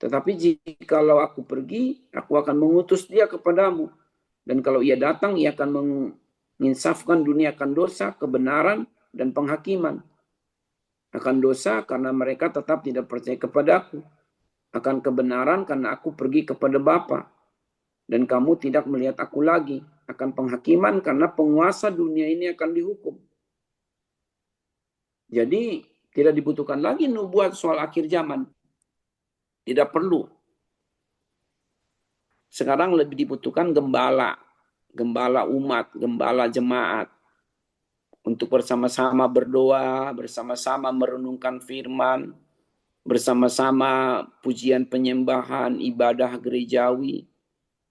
Tetapi jikalau aku pergi, aku akan mengutus dia kepadamu. Dan kalau ia datang, ia akan menginsafkan dunia akan dosa, kebenaran, dan penghakiman. Akan dosa karena mereka tetap tidak percaya kepadaku. Akan kebenaran karena aku pergi kepada Bapa dan kamu tidak melihat aku lagi. Akan penghakiman karena penguasa dunia ini akan dihukum. Jadi tidak dibutuhkan lagi nubuat soal akhir zaman. Tidak perlu. Sekarang lebih dibutuhkan gembala. Gembala umat, gembala jemaat. Untuk bersama-sama berdoa, bersama-sama merenungkan firman, bersama-sama pujian penyembahan, ibadah gerejawi,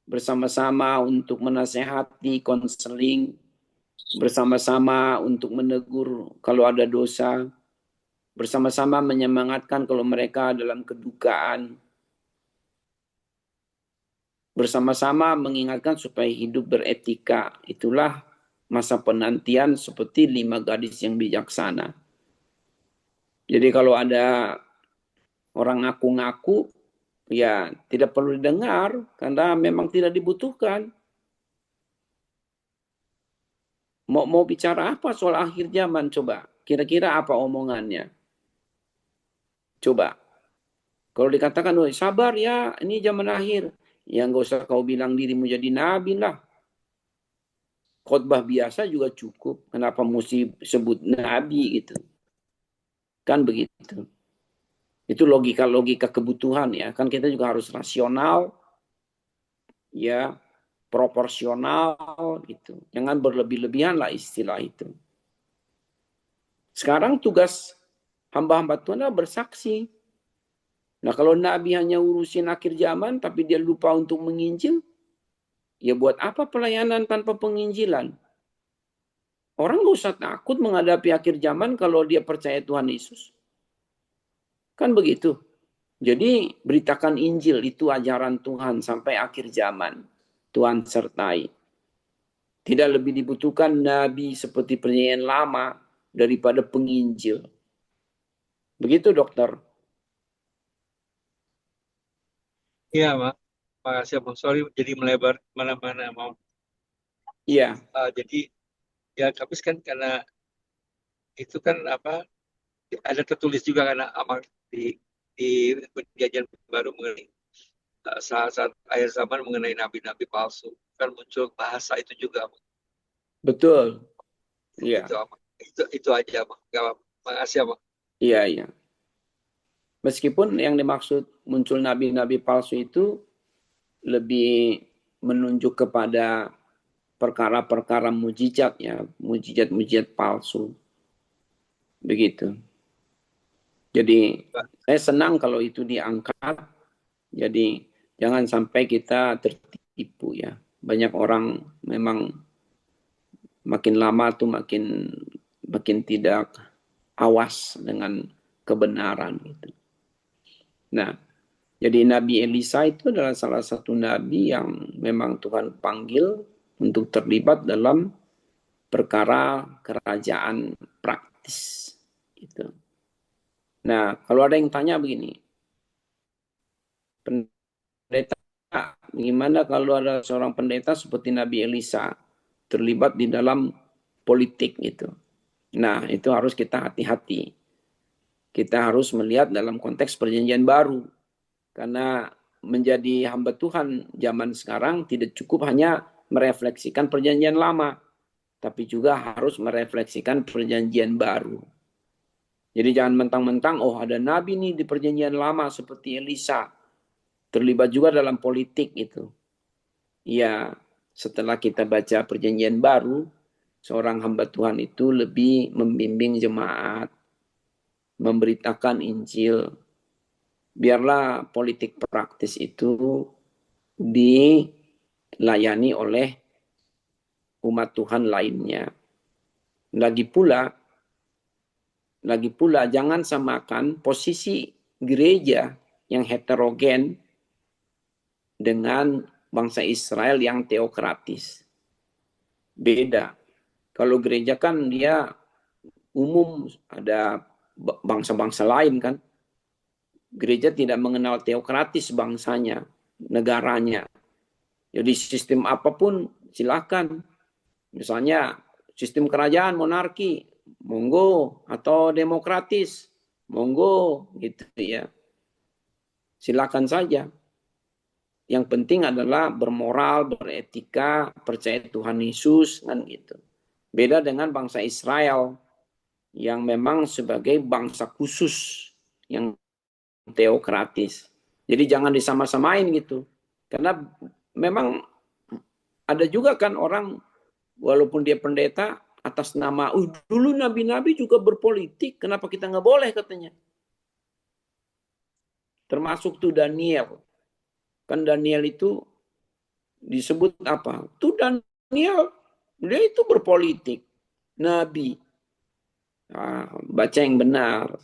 bersama-sama untuk menasehati, konseling, bersama-sama untuk menegur kalau ada dosa, bersama-sama menyemangatkan kalau mereka dalam kedukaan, bersama-sama mengingatkan supaya hidup beretika. Itulah masa penantian seperti 5 gadis yang bijaksana. Jadi kalau ada orang ngaku-ngaku, ya tidak perlu didengar karena memang tidak dibutuhkan. Mau bicara apa soal akhir zaman coba? Kira-kira apa omongannya? Coba. Kalau dikatakan, oh, sabar ya, ini zaman akhir. Ya nggak usah kau bilang dirimu jadi nabi lah. Khotbah biasa juga cukup. Kenapa mesti sebut nabi gitu? Kan begitu. Itu logika-logika kebutuhan ya. Kan kita juga harus rasional, ya, proporsional gitu. Jangan berlebih-lebihan lah istilah itu. Sekarang tugas hamba-hamba Tuhan adalah bersaksi. Nah kalau Nabi hanya urusin akhir zaman tapi dia lupa untuk menginjil, ya buat apa pelayanan tanpa penginjilan? Orang gak usah takut menghadapi akhir zaman kalau dia percaya Tuhan Yesus. Kan begitu. Jadi beritakan Injil, itu ajaran Tuhan sampai akhir zaman. Tuhan sertai. Tidak lebih dibutuhkan Nabi seperti perjanjian lama daripada penginjil. Begitu dokter. Iya, Mak. Makasih, Bang. Sorry jadi melebar mana-mana, mau. Iya. Jadi ya tapi kan karena itu kan apa ada tertulis juga karena amal di perjanjian baru mengenai saat-saat akhir zaman mengenai nabi-nabi palsu kan muncul bahasa itu juga. Betul. Iya. Itu aja, Bang. Gak apa-apa. Makasih, Bang. Iya, iya. Meskipun yang dimaksud muncul nabi-nabi palsu itu lebih menunjuk kepada perkara-perkara mujizat ya, mujizat-mujizat palsu. Begitu. Jadi saya senang kalau itu diangkat. Jadi jangan sampai kita tertipu ya. Banyak orang memang makin lama tuh makin tidak awas dengan kebenaran gitu. Nah, jadi Nabi Elisa itu adalah salah satu nabi yang memang Tuhan panggil untuk terlibat dalam perkara kerajaan praktis. Gitu. Nah, kalau ada yang tanya begini, pendeta, gimana kalau ada seorang pendeta seperti Nabi Elisa terlibat di dalam politik gitu? Nah, itu harus kita hati-hati. Kita harus melihat dalam konteks perjanjian baru. Karena menjadi hamba Tuhan zaman sekarang tidak cukup hanya merefleksikan perjanjian lama, tapi juga harus merefleksikan perjanjian baru. Jadi jangan mentang-mentang, oh ada nabi nih di perjanjian lama seperti Elisa, terlibat juga dalam politik itu. Ya, setelah kita baca perjanjian baru, seorang hamba Tuhan itu lebih membimbing jemaat, memberitakan Injil. Biarlah politik praktis itu dilayani oleh umat Tuhan lainnya. Lagi pula jangan samakan posisi gereja yang heterogen dengan bangsa Israel yang teokratis. Beda. Kalau gereja kan dia umum, ada bangsa-bangsa lain kan. Gereja tidak mengenal teokratis bangsanya, negaranya. Jadi sistem apapun silakan. Misalnya sistem kerajaan monarki, monggo, atau demokratis, monggo gitu ya. Silakan saja. Yang penting adalah bermoral, beretika, percaya Tuhan Yesus kan gitu. Beda dengan bangsa Israel yang memang sebagai bangsa khusus yang teokratis. Jadi jangan disama-samain gitu. Karena memang ada juga kan orang walaupun dia pendeta atas nama, dulu nabi-nabi juga berpolitik, kenapa kita nggak boleh katanya. Termasuk tuh Daniel. Kan Daniel itu disebut apa? Tuh Daniel, dia itu berpolitik. Nabi. Baca yang benar.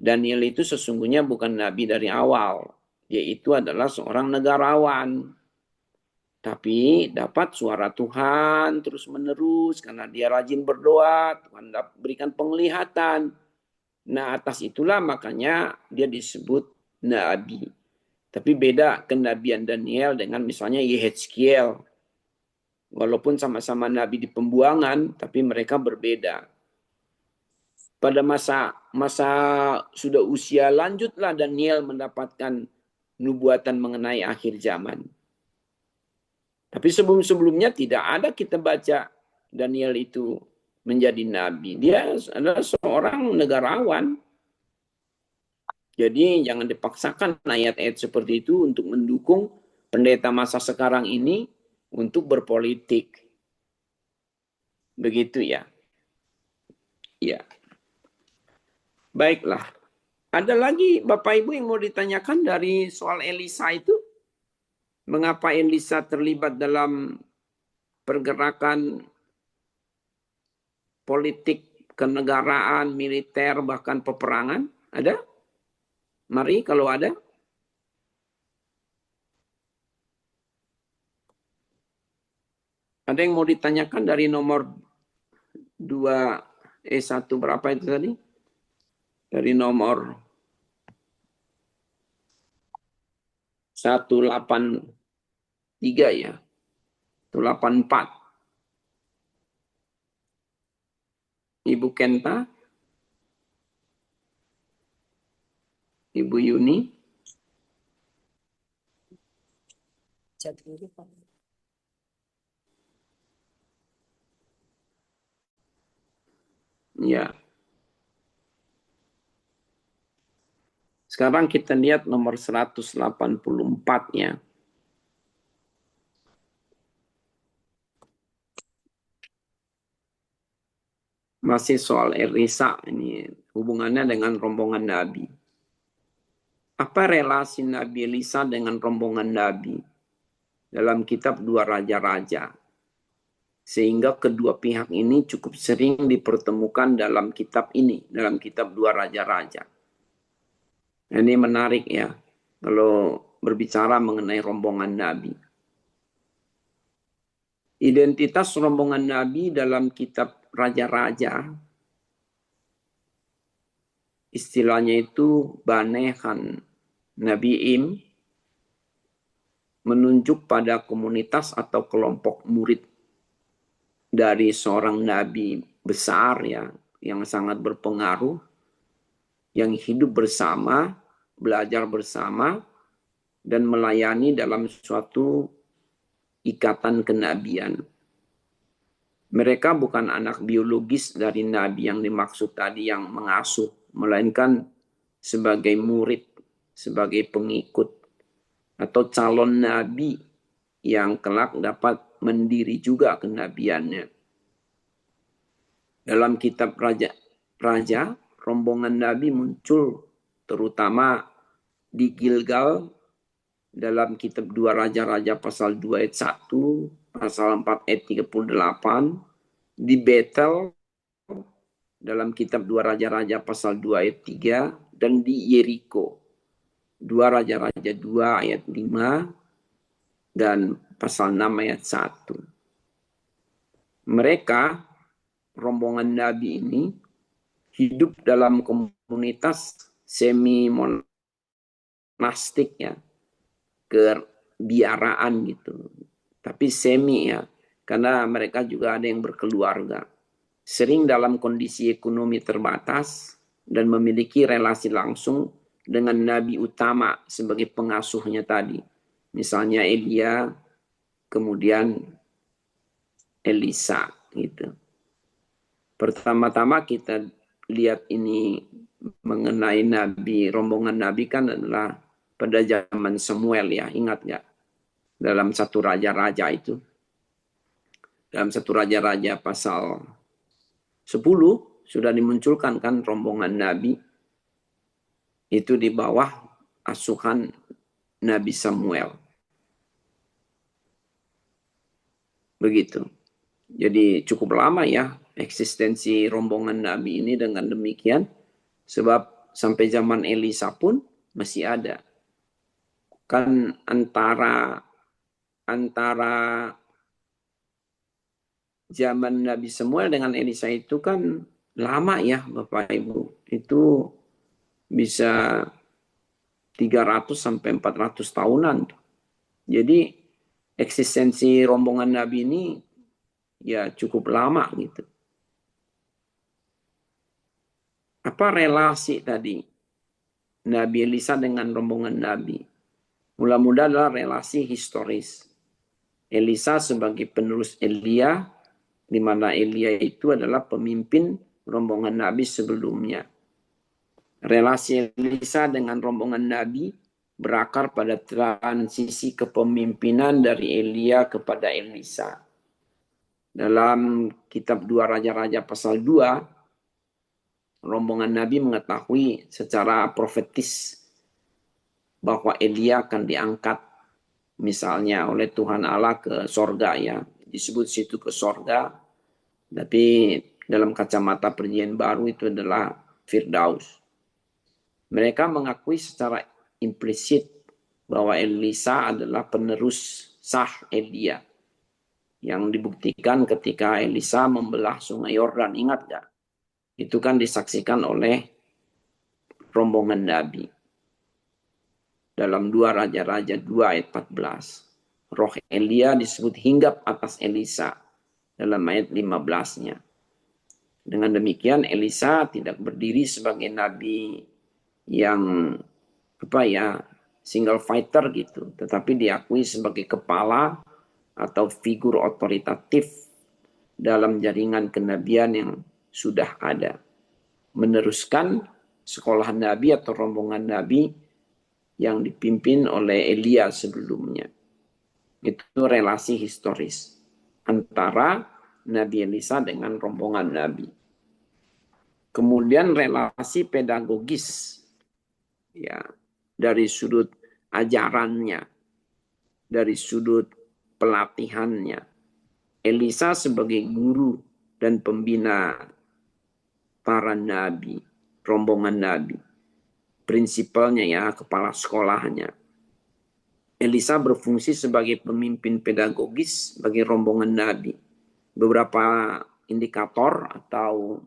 Daniel itu sesungguhnya bukan nabi dari awal. Dia itu adalah seorang negarawan. Tapi dapat suara Tuhan terus menerus karena dia rajin berdoa, Tuhan berikan penglihatan. Nah atas itulah makanya dia disebut nabi. Tapi beda kenabian Daniel dengan misalnya Yehezkiel. Walaupun sama-sama nabi di pembuangan, tapi mereka berbeda. Pada masa sudah usia lanjutlah Daniel mendapatkan nubuatan mengenai akhir zaman. Tapi sebelum-sebelumnya tidak ada kita baca Daniel itu menjadi nabi. Dia adalah seorang negarawan. Jadi jangan dipaksakan ayat-ayat seperti itu untuk mendukung pendeta masa sekarang ini untuk berpolitik. Begitu ya. Ya. Baiklah. Ada lagi Bapak Ibu yang mau ditanyakan dari soal Elisa itu? Mengapa Elisa terlibat dalam pergerakan politik, kenegaraan, militer, bahkan peperangan? Ada? Mari kalau ada. Ada yang mau ditanyakan dari nomor 2E1 berapa itu tadi? Dari nomor 183 ya. 184. Ibu Kenta? Ibu Yuni? Ya. Sekarang kita lihat nomor 184-nya. Masih soal Elisa ini hubungannya dengan rombongan Nabi. Apa relasi Nabi Elisa dengan rombongan Nabi dalam kitab Dua Raja-Raja? Sehingga kedua pihak ini cukup sering dipertemukan dalam kitab ini, dalam kitab Dua Raja-Raja. Ini menarik ya, kalau berbicara mengenai rombongan Nabi. Identitas rombongan Nabi dalam kitab Raja-Raja, istilahnya itu Banehan Nabiim, menunjuk pada komunitas atau kelompok murid dari seorang nabi besar ya, yang sangat berpengaruh, yang hidup bersama, belajar bersama, dan melayani dalam suatu ikatan kenabian. Mereka bukan anak biologis dari nabi yang dimaksud tadi yang mengasuh, melainkan sebagai murid, sebagai pengikut, atau calon nabi yang kelak dapat mendiri juga kenabiannya. Dalam kitab Raja, rombongan Nabi muncul terutama di Gilgal dalam kitab 2 Raja-Raja pasal 2 ayat 1, pasal 4 ayat 38, di Betel dalam kitab 2 Raja-Raja pasal 2 ayat 3, dan di Yeriko 2 Raja-Raja 2 ayat 5 dan pasal 6 ayat 1. Mereka, rombongan Nabi ini, hidup dalam komunitas semi-monastik ya, kebiaraan gitu. Tapi semi ya, karena mereka juga ada yang berkeluarga. Sering dalam kondisi ekonomi terbatas dan memiliki relasi langsung dengan nabi utama sebagai pengasuhnya tadi. Misalnya Elia, kemudian Elisa gitu. Pertama-tama kita lihat ini mengenai nabi, rombongan nabi kan adalah pada zaman Samuel ya, ingat nggak? Dalam 1 Raja-Raja itu. Dalam 1 Raja-Raja pasal 10 sudah dimunculkan kan rombongan nabi itu di bawah asuhan Nabi Samuel. Begitu. Jadi cukup lama ya eksistensi rombongan nabi ini dengan demikian, sebab sampai zaman Elisa pun masih ada. Kan antara zaman Nabi Samuel dengan Elisa itu kan lama ya Bapak Ibu. Itu bisa 300 sampai 400 tahunan. Jadi eksistensi rombongan Nabi ini ya cukup lama gitu. Apa relasi tadi Nabi Elisa dengan rombongan Nabi? Mula-mula adalah relasi historis. Elisa sebagai penerus Elia, di mana Elia itu adalah pemimpin rombongan Nabi sebelumnya. Relasi Elisa dengan rombongan Nabi berakar pada transisi kepemimpinan dari Elia kepada Elisa. Dalam kitab 2 Raja-Raja pasal 2, rombongan Nabi mengetahui secara profetis bahwa Elia akan diangkat misalnya oleh Tuhan Allah ke sorga ya. Disebut situ ke sorga. Tapi dalam kacamata perjanjian baru itu adalah Firdaus. Mereka mengakui secara implisit bahwa Elisa adalah penerus sah Elia. Yang dibuktikan ketika Elisa membelah sungai Yordan. Ingat gak? Itu kan disaksikan oleh rombongan Nabi. Dalam 2 Raja-Raja 2 ayat 14. Roh Elia disebut hinggap atas Elisa. Dalam ayat 15-nya. Dengan demikian Elisa tidak berdiri sebagai nabi yang single fighter gitu, tetapi diakui sebagai kepala atau figur otoritatif dalam jaringan kenabian yang sudah ada, meneruskan sekolah nabi atau rombongan nabi yang dipimpin oleh Elia sebelumnya. Itu relasi historis antara Nabi Elisa dengan rombongan nabi. Kemudian relasi pedagogis ya, dari sudut ajarannya, dari sudut pelatihannya. Elisa sebagai guru dan pembina para nabi, rombongan nabi. Prinsipalnya ya, kepala sekolahnya. Elisa berfungsi sebagai pemimpin pedagogis bagi rombongan nabi. Beberapa indikator atau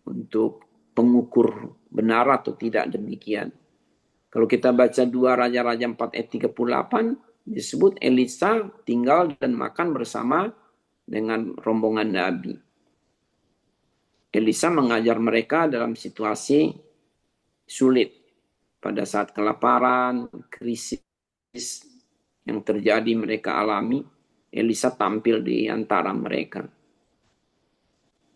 untuk pengukur benar atau tidak demikian. Kalau kita baca 2 Raja-Raja 4 ayat 38, disebut Elisa tinggal dan makan bersama dengan rombongan nabi. Elisa mengajar mereka dalam situasi sulit. Pada saat kelaparan, krisis yang terjadi mereka alami, Elisa tampil di antara mereka.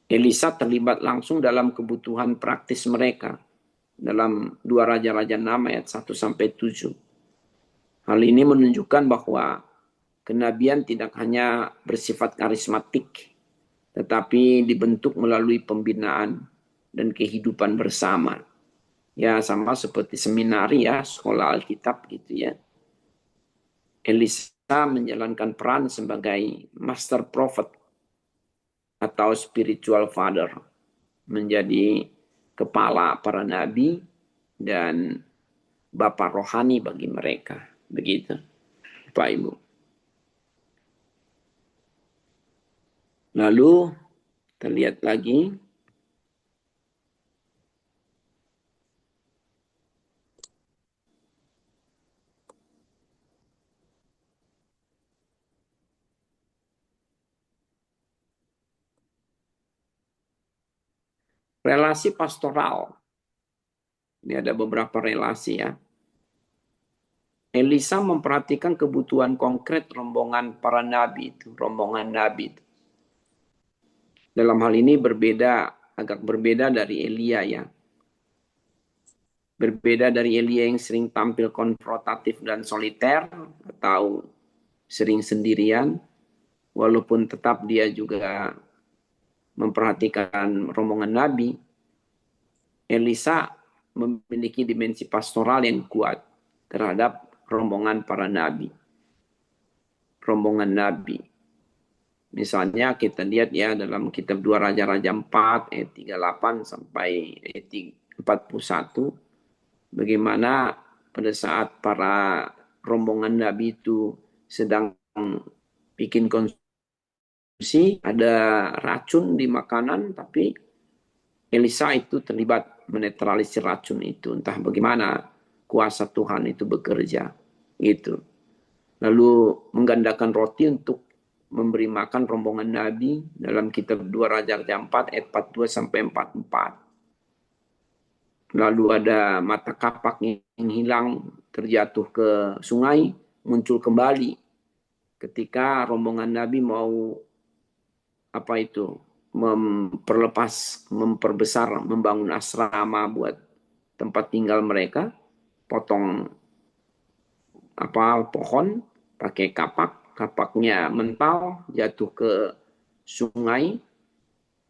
Elisa terlibat langsung dalam kebutuhan praktis mereka. Dalam 2 Raja-Raja 6 ayat 1-7. Hal ini menunjukkan bahwa kenabian tidak hanya bersifat karismatik, tetapi dibentuk melalui pembinaan dan kehidupan bersama. Ya, sama seperti seminari ya, sekolah Alkitab gitu ya. Elisa menjalankan peran sebagai master prophet atau spiritual father, menjadi kepala para nabi dan bapak rohani bagi mereka. Begitu, Pak Ibu. Lalu kita lihat lagi. Relasi pastoral. Ini ada beberapa relasi ya. Elisa memperhatikan kebutuhan konkret rombongan para nabi itu, rombongan nabi itu. Dalam hal ini agak berbeda dari Elia ya. Berbeda dari Elia yang sering tampil konfrontatif dan soliter atau sering sendirian, walaupun tetap dia juga memperhatikan rombongan nabi, Elisa memiliki dimensi pastoral yang kuat terhadap rombongan para nabi. Rombongan nabi. Misalnya kita lihat ya dalam kitab 2 Raja-Raja 4 ayat 38 sampai ayat 41 bagaimana pada saat para rombongan nabi itu sedang bikin konsumsi, ada racun di makanan, tapi Elisa itu terlibat menetralisir racun itu. Entah bagaimana kuasa Tuhan itu bekerja. Gitu. Lalu menggandakan roti untuk memberi makan rombongan Nabi dalam kitab 2 Raja-Raja 4 ayat 42 sampai 44. Lalu ada mata kapak yang hilang terjatuh ke sungai, muncul kembali ketika rombongan Nabi mau memperbesar, membangun asrama buat tempat tinggal mereka, potong pohon pakai kapaknya mental, jatuh ke sungai,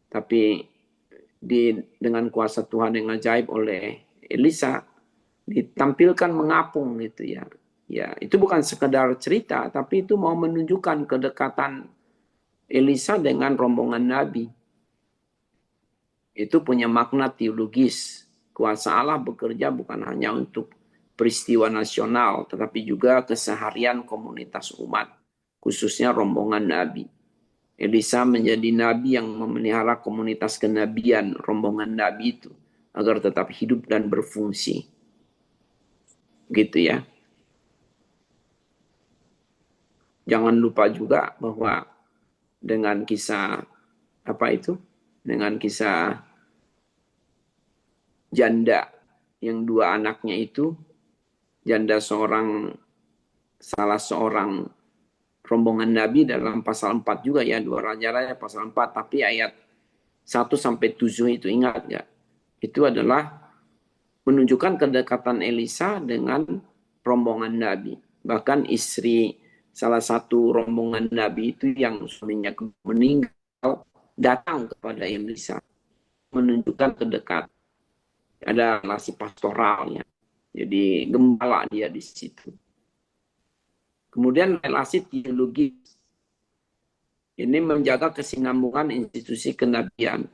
tapi dengan kuasa Tuhan yang ajaib oleh Elisa ditampilkan mengapung gitu ya. Ya, itu bukan sekedar cerita, tapi itu mau menunjukkan kedekatan Elisa dengan rombongan nabi. Itu punya makna teologis. Kuasa Allah bekerja bukan hanya untuk peristiwa nasional, tetapi juga keseharian komunitas umat, khususnya rombongan nabi. Elisa menjadi nabi yang memelihara komunitas kenabian rombongan nabi itu agar tetap hidup dan berfungsi. Gitu ya. Jangan lupa juga bahwa dengan kisah dengan kisah janda yang 2 anaknya itu, janda salah seorang rombongan Nabi dalam pasal 4 juga ya, 2 Raja-Raja pasal 4, tapi ayat 1 sampai 7 itu ingat nggak? Itu adalah menunjukkan kedekatan Elisa dengan rombongan Nabi. Bahkan istri salah satu rombongan Nabi itu yang suaminya meninggal datang kepada Elisa, menunjukkan kedekatan. Ada relasi pastoralnya. Jadi gembala dia di situ. Kemudian relasi teologis. Ini menjaga kesinambungan institusi kenabian.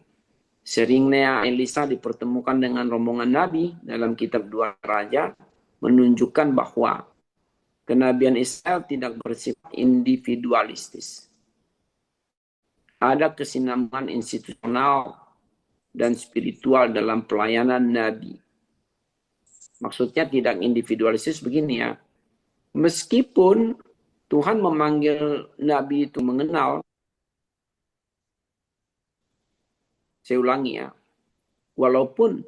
Seringnya Elisa dipertemukan dengan rombongan nabi dalam kitab 2 Raja menunjukkan bahwa kenabian Israel tidak bersifat individualistis. Ada kesinambungan institusional dan spiritual dalam pelayanan nabi. Maksudnya tidak individualistis begini ya. Meskipun Tuhan memanggil nabi itu mengenal, saya ulangi ya, walaupun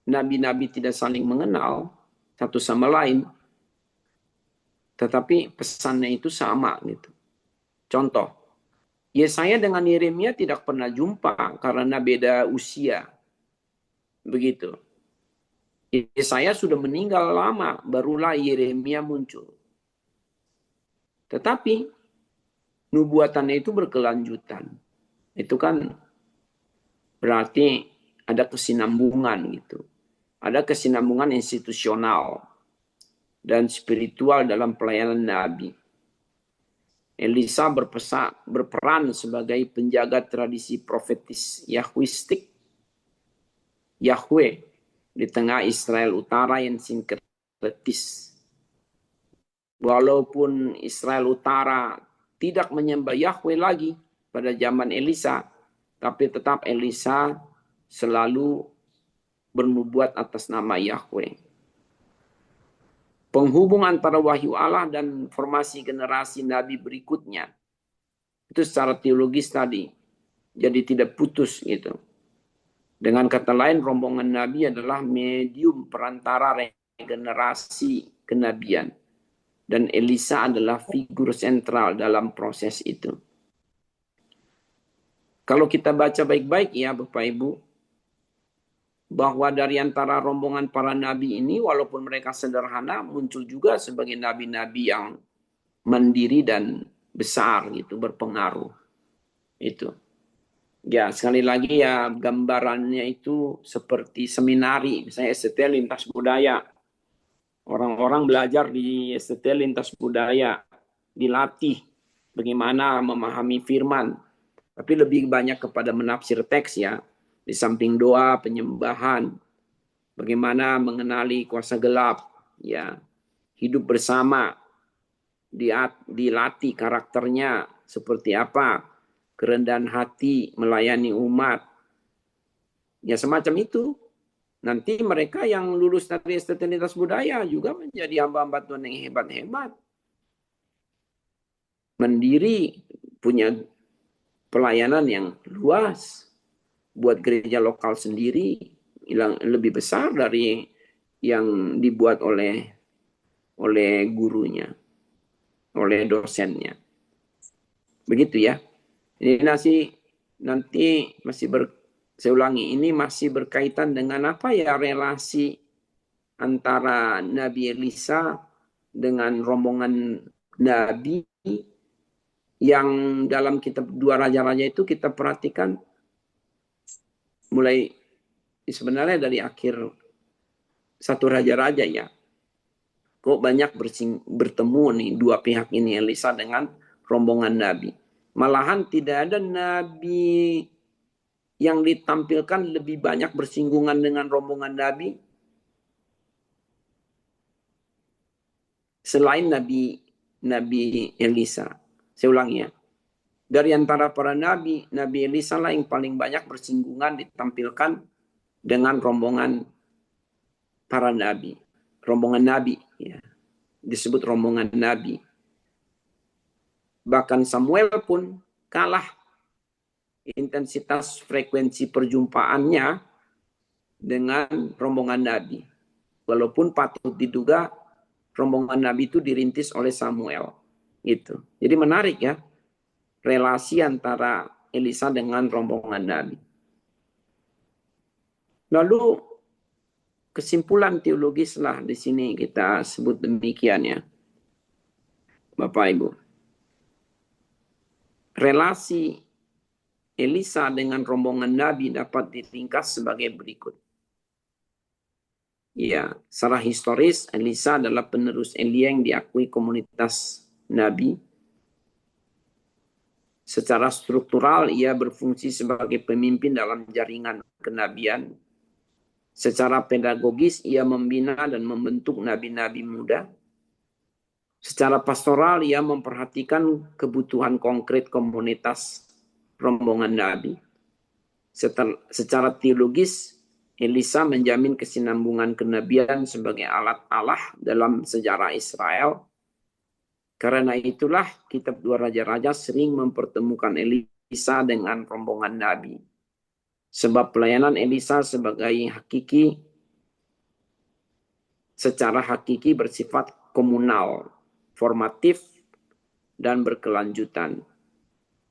nabi-nabi tidak saling mengenal satu sama lain, tetapi pesannya itu sama gitu. Contoh, Yesaya dengan Yeremia tidak pernah jumpa karena beda usia. Begitu. Yesaya sudah meninggal lama, barulah Yeremia muncul. Tetapi nubuatannya itu berkelanjutan. Itu kan berarti ada kesinambungan gitu. Ada kesinambungan institusional dan spiritual dalam pelayanan Nabi. Elisa berperan sebagai penjaga tradisi profetis Yahwistik Yahweh di tengah Israel Utara yang sinkretis. Walaupun Israel Utara tidak menyembah Yahweh lagi pada zaman Elisa, tapi tetap Elisa selalu bernubuat atas nama Yahweh. Penghubung antara wahyu Allah dan formasi generasi Nabi berikutnya, itu secara teologis tadi, jadi tidak putus gitu. Dengan kata lain, rombongan Nabi adalah medium perantara regenerasi kenabian. Dan Elisa adalah figur sentral dalam proses itu. Kalau kita baca baik-baik ya Bapak Ibu, bahwa dari antara rombongan para nabi ini, walaupun mereka sederhana, muncul juga sebagai nabi-nabi yang mandiri dan besar gitu, berpengaruh. Itu. Ya, sekali lagi ya gambarannya itu seperti seminari, misalnya STT Lintas Budaya. Orang-orang belajar di STT Lintas Budaya, dilatih bagaimana memahami firman. Tapi lebih banyak kepada menafsir teks ya, di samping doa, penyembahan, bagaimana mengenali kuasa gelap, ya, hidup bersama, dilatih karakternya seperti apa, kerendahan hati, melayani umat. Ya semacam itu. Nanti mereka yang lulus dari STT Lintas Budaya juga menjadi hamba-hamba Tuhan yang hebat-hebat. Mandiri, punya pelayanan yang luas. Buat gereja lokal sendiri, lebih besar dari yang dibuat oleh gurunya, oleh dosennya. Begitu ya. Ini nanti masih saya ulangi, ini masih berkaitan dengan apa ya relasi antara Nabi Elisa dengan rombongan Nabi yang dalam kitab Dua Raja-Raja itu kita perhatikan mulai sebenarnya dari akhir satu Raja-Raja ya. Kok banyak bertemu nih dua pihak ini, Elisa dengan rombongan Nabi. Malahan tidak ada Nabi yang ditampilkan lebih banyak bersinggungan dengan rombongan Nabi selain Nabi Elisa. Saya ulangi ya. Dari antara para Nabi Elisa lah yang paling banyak bersinggungan ditampilkan dengan rombongan para Nabi. Rombongan Nabi. Ya. Disebut rombongan Nabi. Bahkan Samuel pun kalah intensitas frekuensi perjumpaannya dengan rombongan Nabi. Walaupun patut diduga rombongan Nabi itu dirintis oleh Samuel. Gitu. Jadi menarik ya relasi antara Elisa dengan rombongan Nabi. Lalu kesimpulan teologis lah di sini kita sebut demikian ya. Bapak Ibu. Relasi Elisa dengan rombongan Nabi dapat diringkas sebagai berikut. Ya, secara historis Elisa adalah penerus Elia yang diakui komunitas Nabi. Secara struktural ia berfungsi sebagai pemimpin dalam jaringan kenabian. Secara pedagogis ia membina dan membentuk nabi-nabi muda. Secara pastoral ia memperhatikan kebutuhan konkret komunitas rombongan Nabi. Secara teologis, Elisa menjamin kesinambungan kenabian sebagai alat Allah dalam sejarah Israel. Karena itulah kitab Dua Raja-Raja sering mempertemukan Elisa dengan rombongan Nabi. Sebab pelayanan Elisa secara hakiki bersifat komunal, formatif, dan berkelanjutan.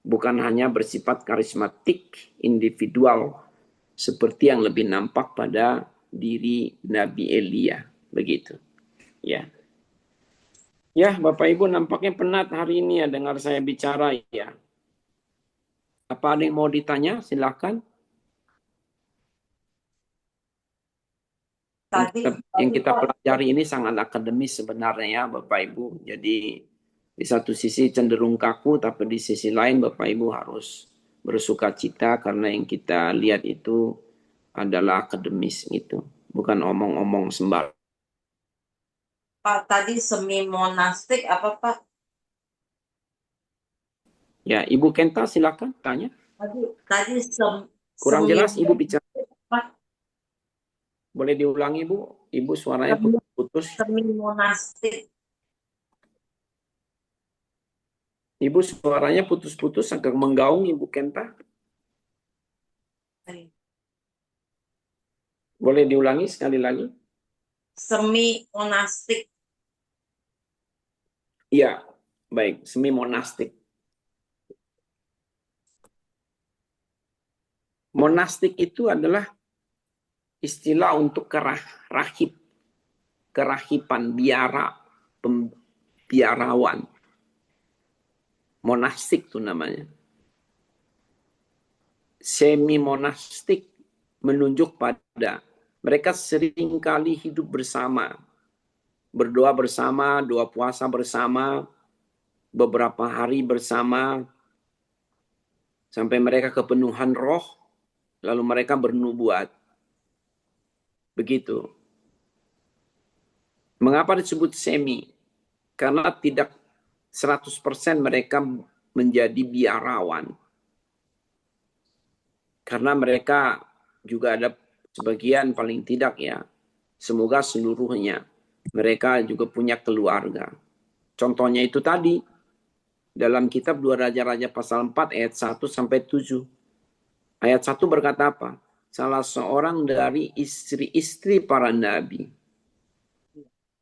Bukan hanya bersifat karismatik individual seperti yang lebih nampak pada diri Nabi Elia. Begitu. Ya. Ya, Bapak Ibu nampaknya penat hari ini ya dengar saya bicara ya. Apa ada yang mau ditanya? Silakan. Yang kita pelajari ini sangat akademis sebenarnya ya Bapak Ibu. Jadi di satu sisi cenderung kaku, tapi di sisi lain Bapak Ibu harus bersuka cita karena yang kita lihat itu adalah akademis gitu. Bukan omong-omong sembarang. Pak, tadi semi monastik apa Pak? Ya, Ibu Kenta silakan tanya. Tadi Kurang semi jelas Ibu bicara. Pak, Boleh diulangi Bu? Ibu suaranya putus. semi monastik. Ibu suaranya putus-putus agak menggaung Ibu Kenta. Boleh diulangi sekali lagi? Semi monastik. Iya, baik. Semi monastik. Monastik itu adalah istilah untuk rahib, kerahiban, biarawan. Monastik itu namanya. Semi monastik menunjuk pada mereka seringkali hidup bersama, berdoa bersama, doa puasa bersama, beberapa hari bersama, sampai mereka kepenuhan roh, lalu mereka bernubuat. Begitu. Mengapa disebut semi? Karena tidak 100% mereka menjadi biarawan. Karena mereka juga ada sebagian paling tidak ya. Semoga seluruhnya. Mereka juga punya keluarga. Contohnya itu tadi. Dalam kitab 2 Raja-Raja pasal 4 ayat 1 sampai 7. Ayat 1 berkata apa? Salah seorang dari istri-istri para nabi.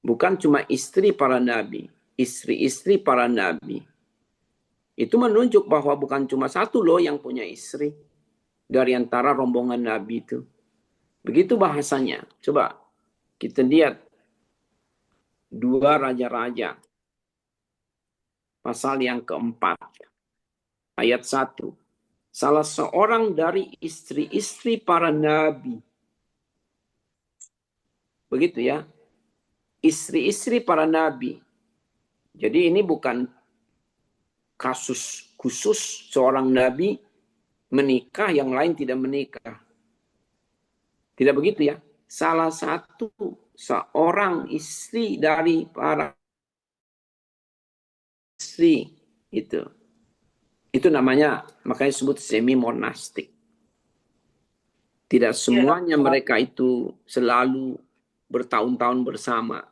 Bukan cuma istri para nabi. Istri-istri para nabi. Itu menunjuk bahwa bukan cuma satu loh yang punya istri. Dari antara rombongan nabi itu. Begitu bahasanya. Coba kita lihat 2 Raja-Raja. Pasal yang keempat. Ayat 1. Salah seorang dari istri-istri para nabi. Begitu ya. Istri-istri para nabi. Jadi ini bukan kasus khusus seorang nabi menikah, yang lain tidak menikah. Tidak begitu ya. Salah satu seorang istri dari para istri itu. Itu namanya, makanya disebut semi monastik. Tidak semuanya mereka itu selalu bertahun-tahun bersama.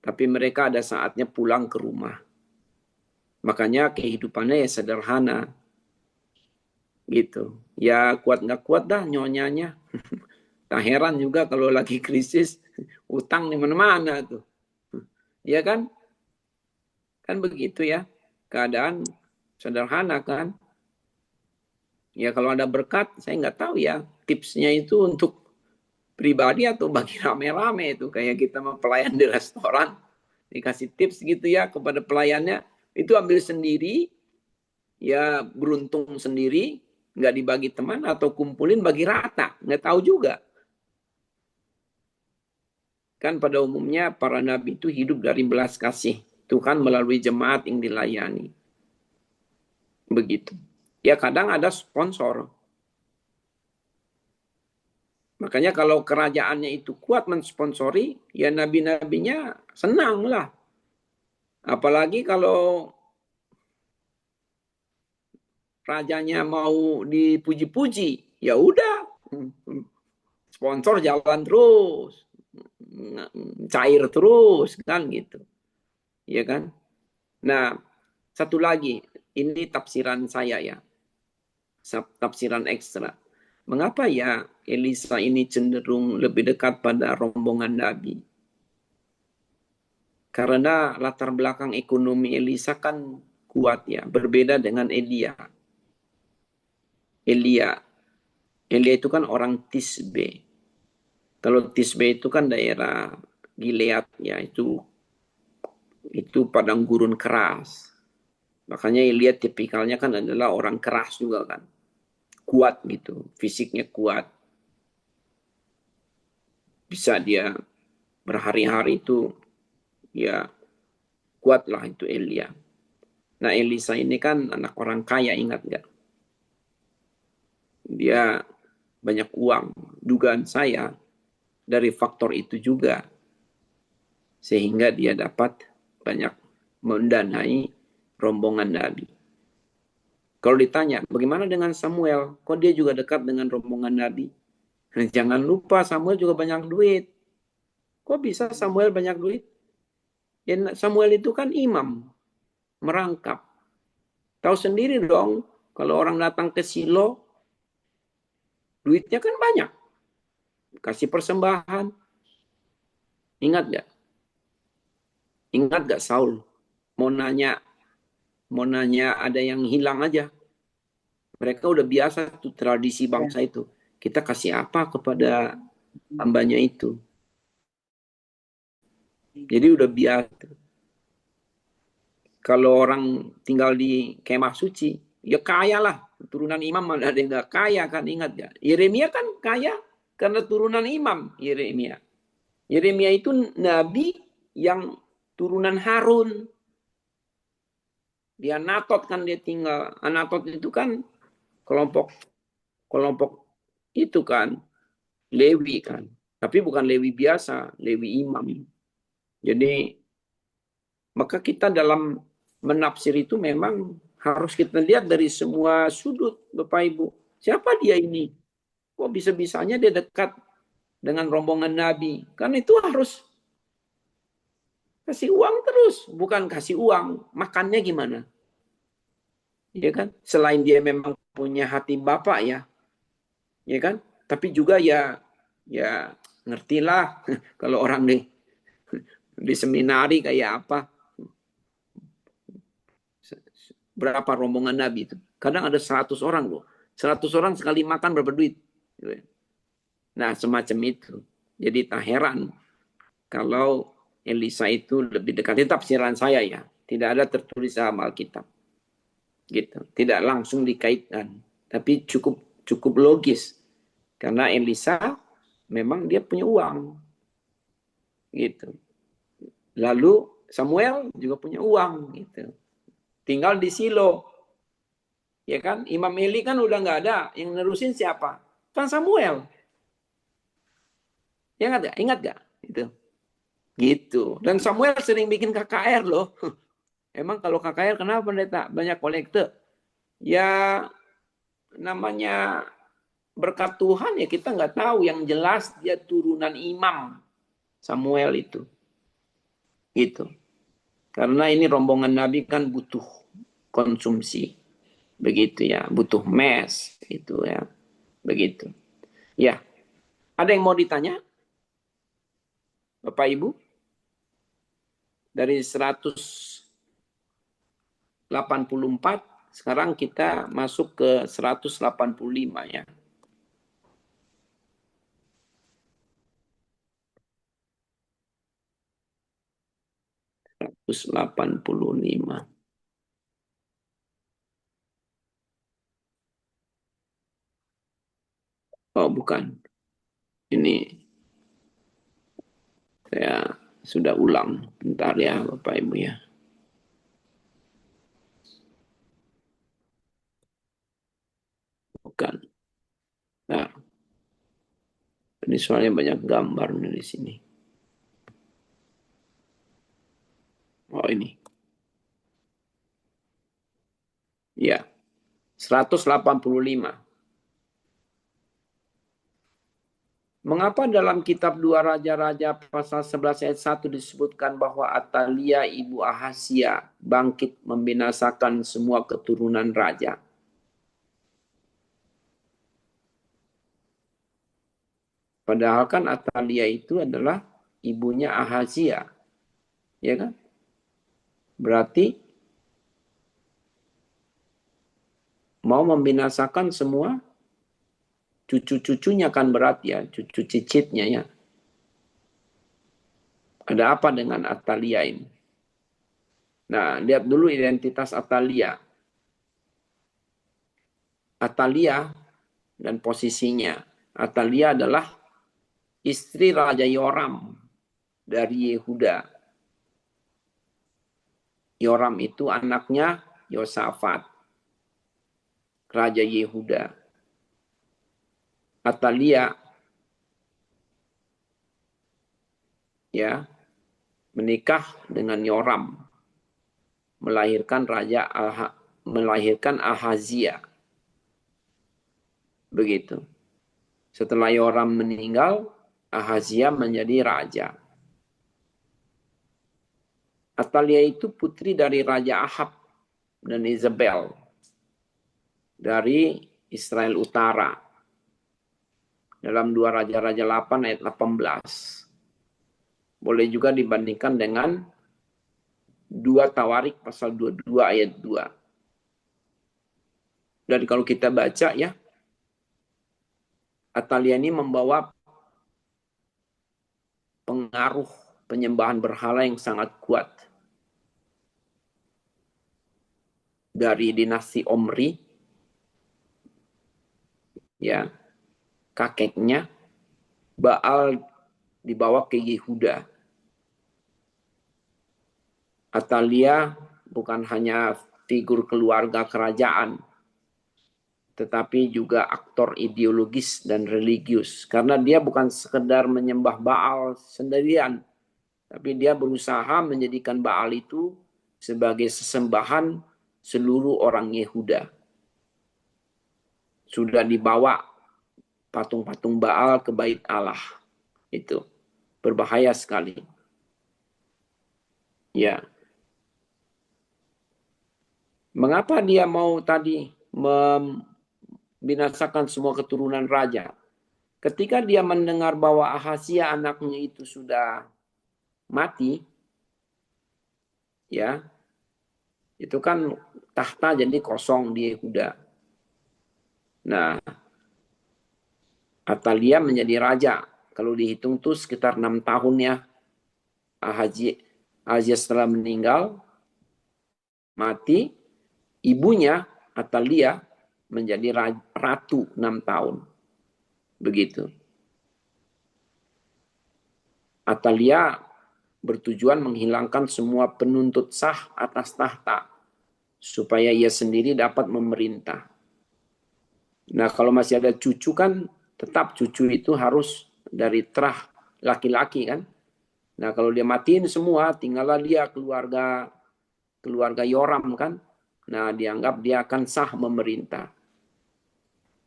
Tapi mereka ada saatnya pulang ke rumah. Makanya kehidupannya ya sederhana. Gitu. Ya kuat nggak kuat dah nyonyanya. Tak heran juga kalau lagi krisis, utang di mana-mana tuh. Ya kan? Kan begitu ya. Keadaan sederhana kan. Ya kalau ada berkat, saya nggak tahu ya. Tipsnya itu untuk pribadi atau bagi rame-rame itu. Kayak kita mau pelayan di restoran. Dikasih tips gitu ya kepada pelayannya. Itu ambil sendiri. Ya beruntung sendiri. Nggak dibagi teman atau kumpulin bagi rata. Nggak tahu juga. Kan pada umumnya para nabi itu hidup dari belas kasih Tuhan melalui jemaat yang dilayani. Begitu. Ya kadang ada sponsor. Makanya kalau kerajaannya itu kuat mensponsori, ya nabi-nabinya senang lah. Apalagi kalau rajanya mau dipuji-puji, ya udah. Sponsor jalan terus. Cair terus kan gitu. Ya kan? Nah, satu lagi, ini tafsiran saya ya. Tafsiran ekstra. Mengapa ya Elisa ini cenderung lebih dekat pada rombongan Nabi? Karena latar belakang ekonomi Elisa kan kuat ya, berbeda dengan Elia. Elia itu kan orang Tisbe. Kalau Tisbe itu kan daerah Gilead ya, itu padang gurun keras. Makanya lihat tipikalnya kan adalah orang keras juga kan. Kuat gitu, fisiknya kuat. Bisa dia berhari-hari itu ya kuat lah itu Elia. Nah Elisa ini kan anak orang kaya, ingat nggak? Dia banyak uang. Dugaan saya dari faktor itu juga sehingga dia dapat banyak mendanai rombongan Nabi. Kalau ditanya, bagaimana dengan Samuel? Kok dia juga dekat dengan rombongan Nabi? Jangan lupa Samuel juga banyak duit. Kok bisa Samuel banyak duit? Ya, Samuel itu kan imam, merangkap. Tahu sendiri dong, kalau orang datang ke Silo, duitnya kan banyak. Kasih persembahan. Ingat gak? Ingat gak Saul? Mau nanya, ada yang hilang aja. Mereka udah biasa tuh tradisi Ya. bangsa itu. Kita kasih apa kepada hambanya itu? Jadi udah biasa. Kalau orang tinggal di kemah suci, ya kaya lah. Turunan imam mana ada yang gak kaya kan, ingat gak? Yeremia kan kaya karena turunan imam Yeremia. Yeremia itu nabi yang turunan Harun. Di Anatot kan dia tinggal. Anatot itu kan kelompok kelompok itu kan Lewi kan. Tapi bukan Lewi biasa, Lewi imam. Jadi maka kita dalam menafsir itu memang harus kita lihat dari semua sudut, Bapak Ibu. Siapa dia ini? Kok bisa-bisanya dia dekat dengan rombongan Nabi? Kan itu harus kasih uang terus, bukan kasih uang. Makannya gimana? Ya kan? Selain dia memang punya hati Bapak ya kan? Tapi juga ya ngertilah kalau orang di seminari kayak apa. Berapa rombongan Nabi itu. Kadang ada 100 orang loh. 100 orang sekali makan berapa duit. Nah semacam itu. Jadi tak heran kalau Elisa itu lebih dekat. Ini tafsiran saya ya. Tidak ada tertulis dalam Alkitab. Gitu. Tidak langsung dikaitkan. Tapi cukup logis. Karena Elisa memang dia punya uang. Gitu. Lalu Samuel juga punya uang. Gitu. Tinggal di Silo. Ya kan, Imam Eli kan udah nggak ada, yang nerusin siapa? Kan Samuel. Ya ingat gak? Ingat gak? Gitu. Dan Samuel sering bikin KKR loh. Emang kalau KKR kenapa pendeta? Banyak kolekte. Ya namanya berkat Tuhan ya kita nggak tahu. Yang jelas dia turunan imam Samuel itu. Gitu. Karena ini rombongan Nabi kan butuh konsumsi. Begitu ya. Butuh mes. Gitu ya. Begitu. Ya. Ada yang mau ditanya? Bapak Ibu? Dari 184 sekarang kita masuk ke 185 ya. 185. Oh bukan. Ini saya sudah ulang. Bentar ya Bapak Ibu ya. Bukan. Nah, ini soalnya banyak gambar di sini. Oh ini. Ya. 185. Mengapa dalam kitab 2 Raja-Raja pasal 11 ayat 1 disebutkan bahwa Atalia ibu Ahasia bangkit membinasakan semua keturunan raja? Padahal kan Atalia itu adalah ibunya Ahazia. Ya kan? Berarti mau membinasakan semua cucu-cucunya kan berat ya, cucu cicitnya ya. Ada apa dengan Atalia ini? Nah, lihat dulu identitas Atalia. Atalia dan posisinya. Atalia adalah istri Raja Yoram dari Yehuda. Yoram itu anaknya Yosafat, Raja Yehuda. Atalia ya menikah dengan Yoram, melahirkan Ahazia. Begitu. Setelah Yoram meninggal, Ahazia menjadi raja. Atalia itu putri dari Raja Ahab dan Isabel dari Israel Utara. Dalam 2 Raja-Raja 8 ayat 18. Boleh juga dibandingkan dengan 2 Tawarik pasal 22 ayat 2. Dan kalau kita baca ya, Atalia ini membawa pengaruh penyembahan berhala yang sangat kuat. Dari dinasti Omri, ya, kakeknya, Baal dibawa ke Yehuda. Atalia bukan hanya figur keluarga kerajaan, tetapi juga aktor ideologis dan religius. Karena dia bukan sekedar menyembah Baal sendirian, tapi dia berusaha menjadikan Baal itu sebagai sesembahan seluruh orang Yehuda. Sudah dibawa patung-patung Baal ke bait Allah. Itu berbahaya sekali. Ya. Mengapa dia mau tadi membinasakan semua keturunan raja? Ketika dia mendengar bahwa Ahazia anaknya itu sudah mati, ya, itu kan tahta jadi kosong di Yehuda. Nah, Atalia menjadi raja. Kalau dihitung tuh sekitar 6 tahun ya. Ahazia setelah meninggal, mati, ibunya Atalia menjadi ratu 6 tahun. Begitu. Atalia bertujuan menghilangkan semua penuntut sah atas tahta supaya ia sendiri dapat memerintah. Nah, kalau masih ada cucu kan tetap cucu itu harus dari terah laki-laki kan. Nah, kalau dia matiin semua, tinggallah dia keluarga Yoram kan. Nah, dianggap dia akan sah memerintah.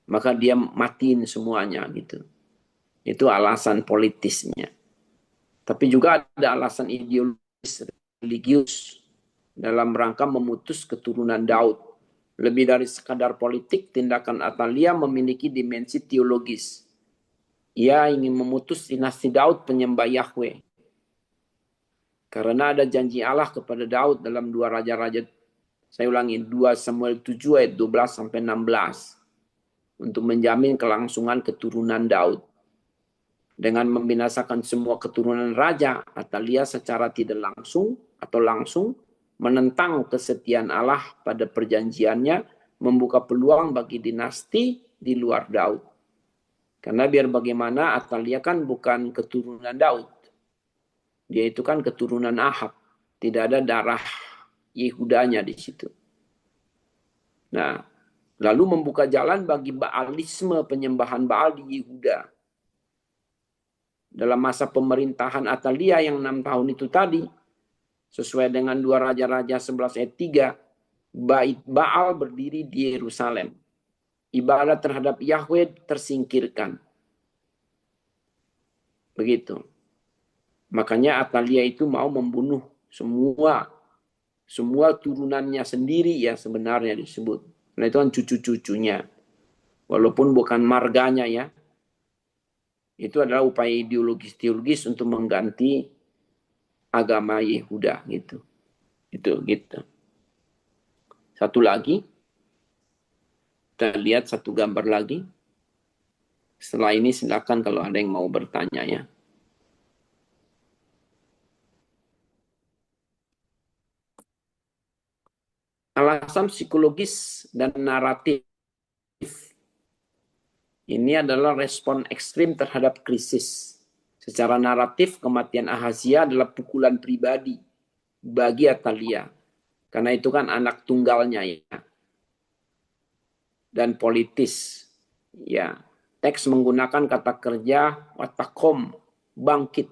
Maka dia matiin semuanya gitu. Itu alasan politisnya. Tapi juga ada alasan ideologis religius dalam rangka memutus keturunan Daud. Lebih dari sekadar politik, tindakan Atalia memiliki dimensi teologis. Ia ingin memutus dinasti Daud penyembah Yahweh. Karena ada janji Allah kepada Daud dalam 2 Raja-Raja, saya ulangi, 2 Samuel 7 ayat 12 sampai 16. Untuk menjamin kelangsungan keturunan Daud. Dengan membinasakan semua keturunan raja, Atalia secara tidak langsung atau langsung menentang kesetiaan Allah pada perjanjiannya, membuka peluang bagi dinasti di luar Daud. Karena biar bagaimana Atalia kan bukan keturunan Daud. Dia itu kan keturunan Ahab. Tidak ada darah Yehudanya di situ. Nah, lalu membuka jalan bagi Baalisme, penyembahan Baal di Yehuda. Dalam masa pemerintahan Atalia yang 6 tahun itu tadi, sesuai dengan 2 Raja-Raja 11 ayat 3, bait Baal berdiri di Yerusalem. Ibadat terhadap Yahweh tersingkirkan. Begitu. Makanya Atalia itu mau membunuh semua turunannya sendiri ya sebenarnya disebut. Nah itu kan cucu-cucunya. Walaupun bukan marganya ya. Itu adalah upaya ideologis-teologis untuk mengganti agama Yehuda gitu. Itu gitu. Satu lagi, kita lihat satu gambar lagi. Setelah ini silakan kalau ada yang mau bertanya ya. Alasan psikologis dan naratif ini adalah respon ekstrim terhadap krisis. Secara naratif, kematian Ahazia adalah pukulan pribadi bagi Atalia. Karena itu kan anak tunggalnya ya. Dan politis. Ya. Teks menggunakan kata kerja watakom, bangkit,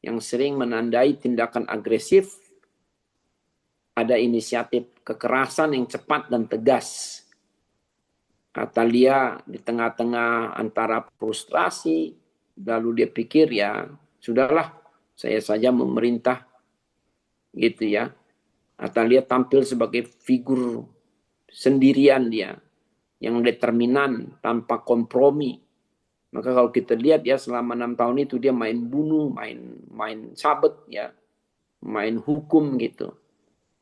yang sering menandai tindakan agresif, ada inisiatif kekerasan yang cepat dan tegas. Atalia di tengah-tengah antara frustrasi, lalu dia pikir ya sudahlah, saya saja memerintah gitu ya. Atalia tampil sebagai figur sendirian dia, yang determinan tanpa kompromi. Maka kalau kita lihat ya selama 6 tahun itu dia main bunuh, main sabet ya, main hukum gitu.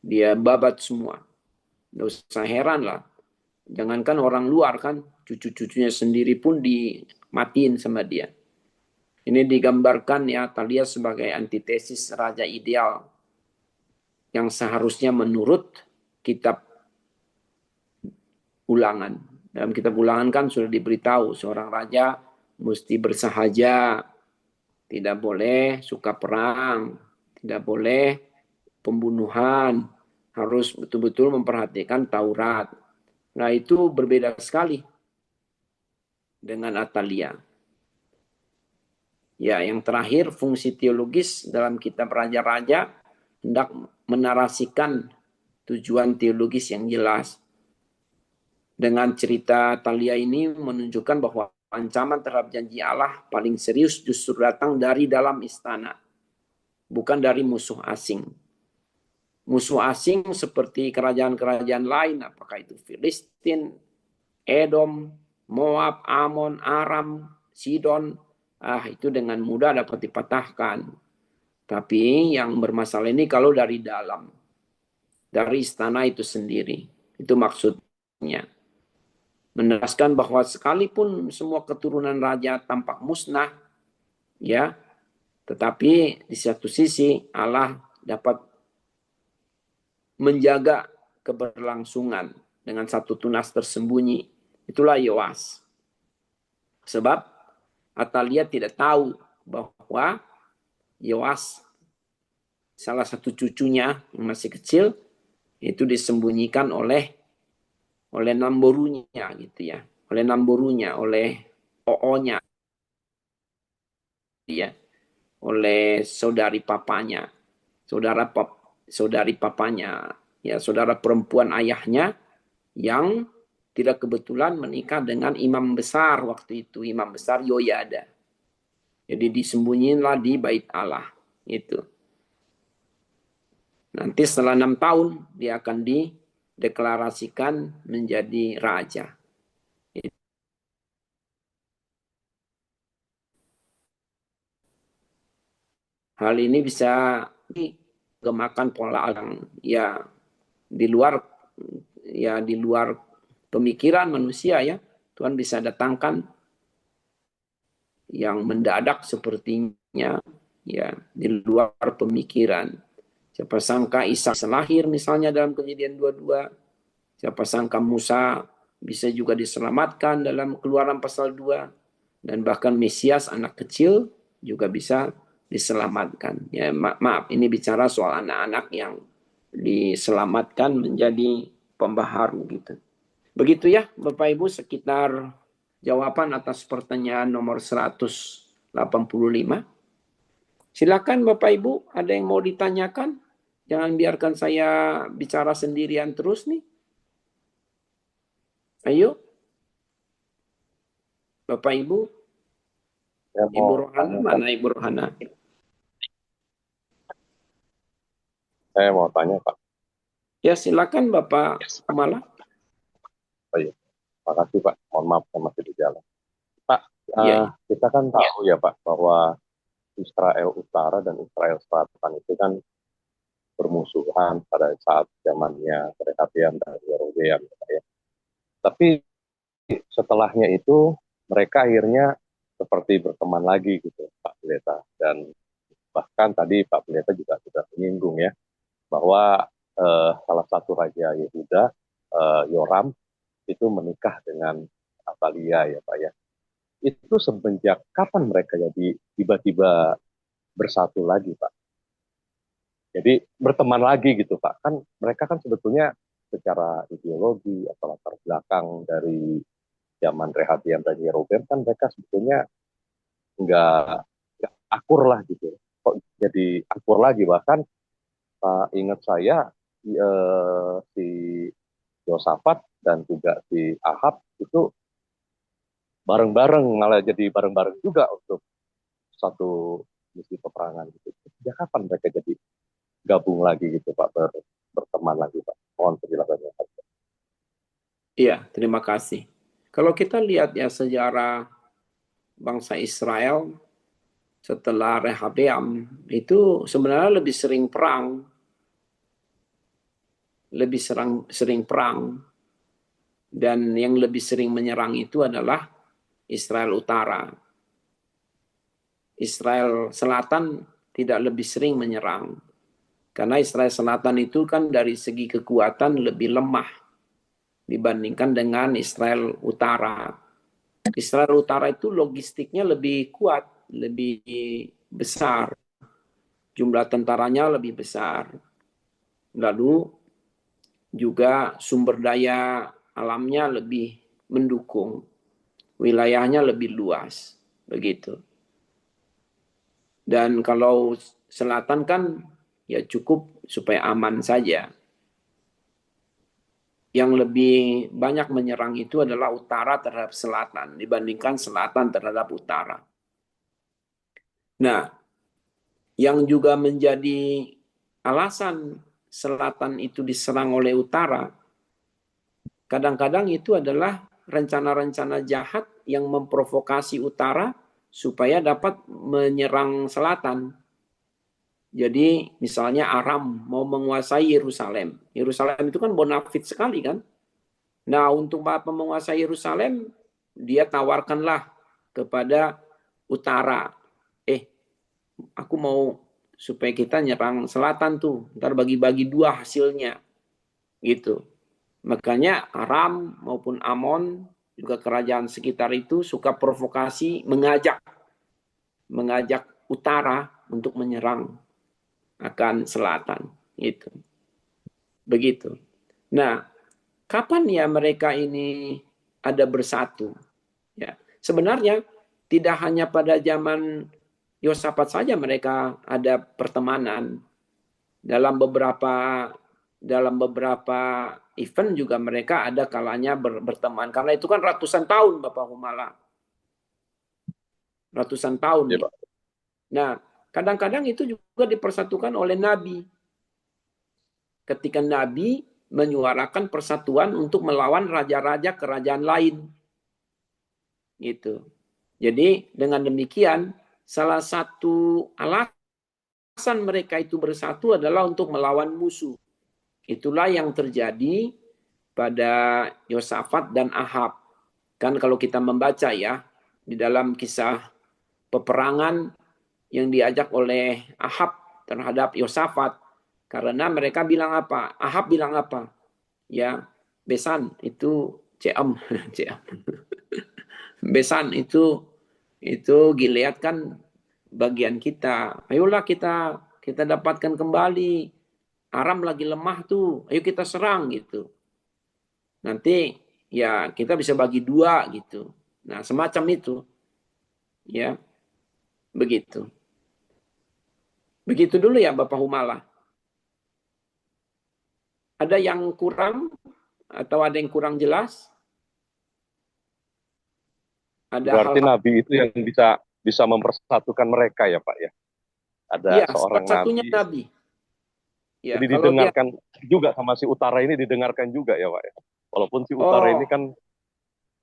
Dia babat semua. Nggak usah heran lah. Jangankan orang luar kan, cucu-cucunya sendiri pun dimatiin sama dia. Ini digambarkan ya Thalia sebagai antitesis raja ideal yang seharusnya menurut kitab Ulangan. Dalam kitab Ulangan kan sudah diberitahu seorang raja mesti bersahaja, tidak boleh suka perang, tidak boleh pembunuhan, harus betul-betul memperhatikan Taurat. Nah itu berbeda sekali dengan Atalia. Ya, yang terakhir fungsi teologis dalam kitab Raja-Raja hendak menarasikan tujuan teologis yang jelas. Dengan cerita Atalia ini menunjukkan bahwa ancaman terhadap janji Allah paling serius justru datang dari dalam istana, bukan dari musuh asing. Musuh asing seperti kerajaan-kerajaan lain, apakah itu Filistin, Edom, Moab, Amon, Aram, Sidon, itu dengan mudah dapat dipatahkan. Tapi yang bermasalah ini kalau dari dalam, dari istana itu sendiri. Itu maksudnya. Menegaskan bahwa sekalipun semua keturunan raja tampak musnah, ya, tetapi di satu sisi Allah dapat menjaga keberlangsungan dengan satu tunas tersembunyi. Itulah Yoas. Sebab Atalia tidak tahu bahwa Yoas, salah satu cucunya yang masih kecil, itu disembunyikan oleh namborunya gitu ya, oleh oo-nya ya, oleh saudari papanya, saudari papanya, ya saudara perempuan ayahnya yang tidak kebetulan menikah dengan imam besar waktu itu, imam besar Yoyada. Jadi disembunyiinlah di bait Allah itu. Nanti setelah 6 tahun dia akan dideklarasikan menjadi raja. Hal ini bisa digemakan pola yang ya di luar pemikiran manusia ya. Tuhan bisa datangkan yang mendadak sepertinya ya di luar pemikiran. Siapa sangka Isa lahir misalnya dalam Kejadian 22. Siapa sangka Musa bisa juga diselamatkan dalam Keluaran pasal 2. Dan bahkan Mesias anak kecil juga bisa diselamatkan. Ya, maaf, ini bicara soal anak-anak yang diselamatkan menjadi pembaharu gitu. Begitu ya Bapak Ibu sekitar jawaban atas pertanyaan nomor 185. Silakan Bapak Ibu, ada yang mau ditanyakan? Jangan biarkan saya bicara sendirian terus nih. Ayo. Bapak Ibu. Ibu Rohana, mana Ibu Rohana? Saya mau tanya Pak. Ya silakan Bapak Kumala. Oh, iya. Terima kasih Pak. Mohon maaf saya masih di jalan. Pak, kita kan tahu ya Pak bahwa Israel Utara dan Israel Selatan itu kan bermusuhan pada saat zamannya Rehabeam dan Yerobeam ya. Tapi setelahnya itu mereka akhirnya seperti berteman lagi gitu, Pak Pendeta. Dan bahkan tadi Pak Pendeta juga sudah menyinggung ya, bahwa salah satu raja Yehuda, Yoram, itu menikah dengan Atalia ya Pak ya. Itu semenjak kapan mereka jadi tiba-tiba bersatu lagi Pak? Jadi berteman lagi gitu Pak. Kan mereka kan sebetulnya secara ideologi atau latar belakang dari zaman Rehabiam dan Yerobeam kan mereka sebetulnya nggak akur lah gitu. Kok jadi akur lagi, bahkan ingat saya si Yosafat dan juga si Ahab itu bareng-bareng, malah jadi bareng-bareng juga untuk satu misi peperangan gitu. Ya kapan mereka jadi gabung lagi gitu Pak, berteman lagi Pak? Mohon penjelasannya Pak. Iya, terima kasih. Kalau kita lihat ya sejarah bangsa Israel setelah Rehabeam itu sebenarnya lebih sering perang, sering perang, dan yang lebih sering menyerang itu adalah Israel Utara. Israel Selatan tidak lebih sering menyerang, karena Israel Selatan itu kan dari segi kekuatan lebih lemah dibandingkan dengan Israel Utara. Israel Utara itu logistiknya lebih kuat, lebih besar, jumlah tentaranya lebih besar, lalu juga sumber daya alamnya lebih mendukung, wilayahnya lebih luas, begitu. Dan kalau selatan kan ya cukup supaya aman saja. Yang lebih banyak menyerang itu adalah utara terhadap selatan dibandingkan selatan terhadap utara. Nah, yang juga menjadi alasan selatan itu diserang oleh utara, kadang-kadang itu adalah rencana-rencana jahat yang memprovokasi utara supaya dapat menyerang selatan. Jadi misalnya Aram mau menguasai Yerusalem. Yerusalem itu kan bonafit sekali kan. Nah, untuk menguasai Yerusalem, dia tawarkanlah kepada utara. Aku mau supaya kita nyerang selatan tuh. Ntar bagi-bagi dua hasilnya. Gitu. Makanya Aram maupun Amon, juga kerajaan sekitar itu suka provokasi, mengajak utara untuk menyerang akan selatan. Gitu. Begitu. Nah, kapan ya mereka ini ada bersatu? Ya, sebenarnya tidak hanya pada zaman Yosafat saja mereka ada pertemanan. Dalam beberapa event juga mereka ada kalanya berteman. Karena itu kan ratusan tahun Bapak Humala. Ratusan tahun. Ya, Pak. Nah, kadang-kadang itu juga dipersatukan oleh Nabi. Ketika Nabi menyuarakan persatuan untuk melawan raja-raja kerajaan lain. Gitu. Jadi dengan demikian salah satu alasan mereka itu bersatu adalah untuk melawan musuh. Itulah yang terjadi pada Yosafat dan Ahab. Kan kalau kita membaca ya di dalam kisah peperangan yang diajak oleh Ahab terhadap Yosafat, karena mereka bilang apa? Ahab bilang apa? Ya, besan itu ceam, ceam. Besan itu Gilead kan bagian kita. Ayolah kita dapatkan kembali. Aram lagi lemah tuh. Ayo kita serang gitu. Nanti ya kita bisa bagi dua gitu. Nah, semacam itu. Ya. Begitu. Begitu dulu ya Bapak Humala. Ada yang kurang atau ada yang kurang jelas? Ada Berarti hal-hal. Nabi itu yang bisa mempersatukan mereka ya Pak ya. Ada Ya, seorang satu-satunya Nabi. Nabi. Ya, Jadi kalau dia didengarkan juga sama si utara ini, didengarkan juga ya Pak ya. Walaupun si utara ini kan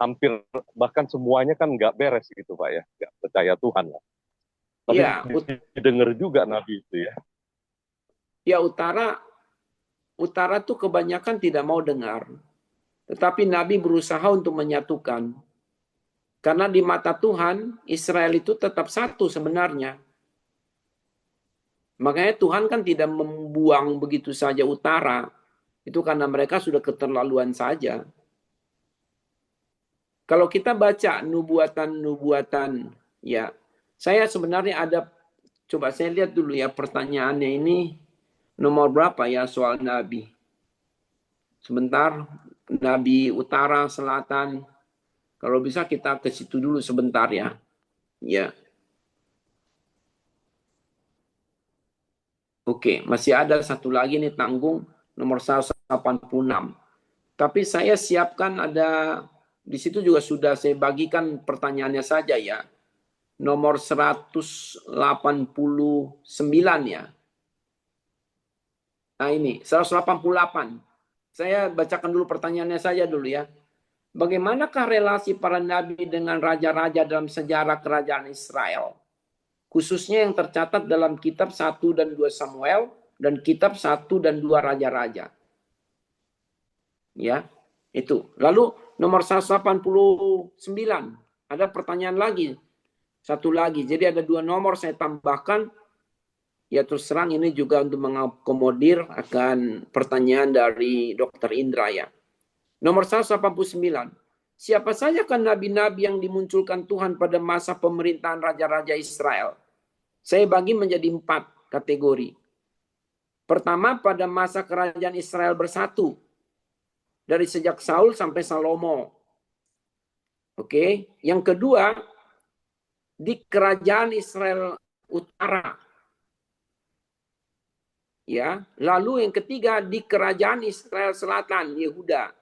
hampir bahkan semuanya kan nggak beres gitu Pak ya, nggak percaya Tuhan lah. Tapi ya, didengar juga Nabi itu ya. ya utara tuh kebanyakan tidak mau dengar. Tetapi Nabi berusaha untuk menyatukan. Karena di mata Tuhan, Israel itu tetap satu sebenarnya. Makanya Tuhan kan tidak membuang begitu saja utara. Itu karena mereka sudah keterlaluan saja. Kalau kita baca nubuatan-nubuatan, ya, saya sebenarnya ada, coba saya lihat dulu ya pertanyaannya ini, nomor berapa ya soal Nabi. Sebentar, Nabi utara, selatan. Kalau bisa kita ke situ dulu sebentar ya. Ya. Oke, masih ada satu lagi nih tanggung nomor 186. Tapi saya siapkan ada di situ juga sudah saya bagikan pertanyaannya saja ya. Nomor 189 ya. Nah ini 188. Saya bacakan dulu pertanyaannya saja dulu ya. Bagaimanakah relasi para nabi dengan raja-raja dalam sejarah kerajaan Israel? Khususnya yang tercatat dalam kitab 1 dan 2 Samuel dan kitab 1 dan 2 Raja-Raja. Ya, itu. Lalu nomor 189, ada pertanyaan lagi. Satu lagi. Jadi ada 2 nomor saya tambahkan. Ya terus terang ini juga untuk mengakomodir akan pertanyaan dari Dr. Indra ya. Nomor 189. Siapa saja kan nabi-nabi yang dimunculkan Tuhan pada masa pemerintahan raja-raja Israel? Saya bagi menjadi 4 kategori. Pertama, pada masa kerajaan Israel bersatu. Dari sejak Saul sampai Salomo. Oke. Yang kedua, di kerajaan Israel utara. Ya. Lalu yang ketiga, di kerajaan Israel selatan, Yehuda.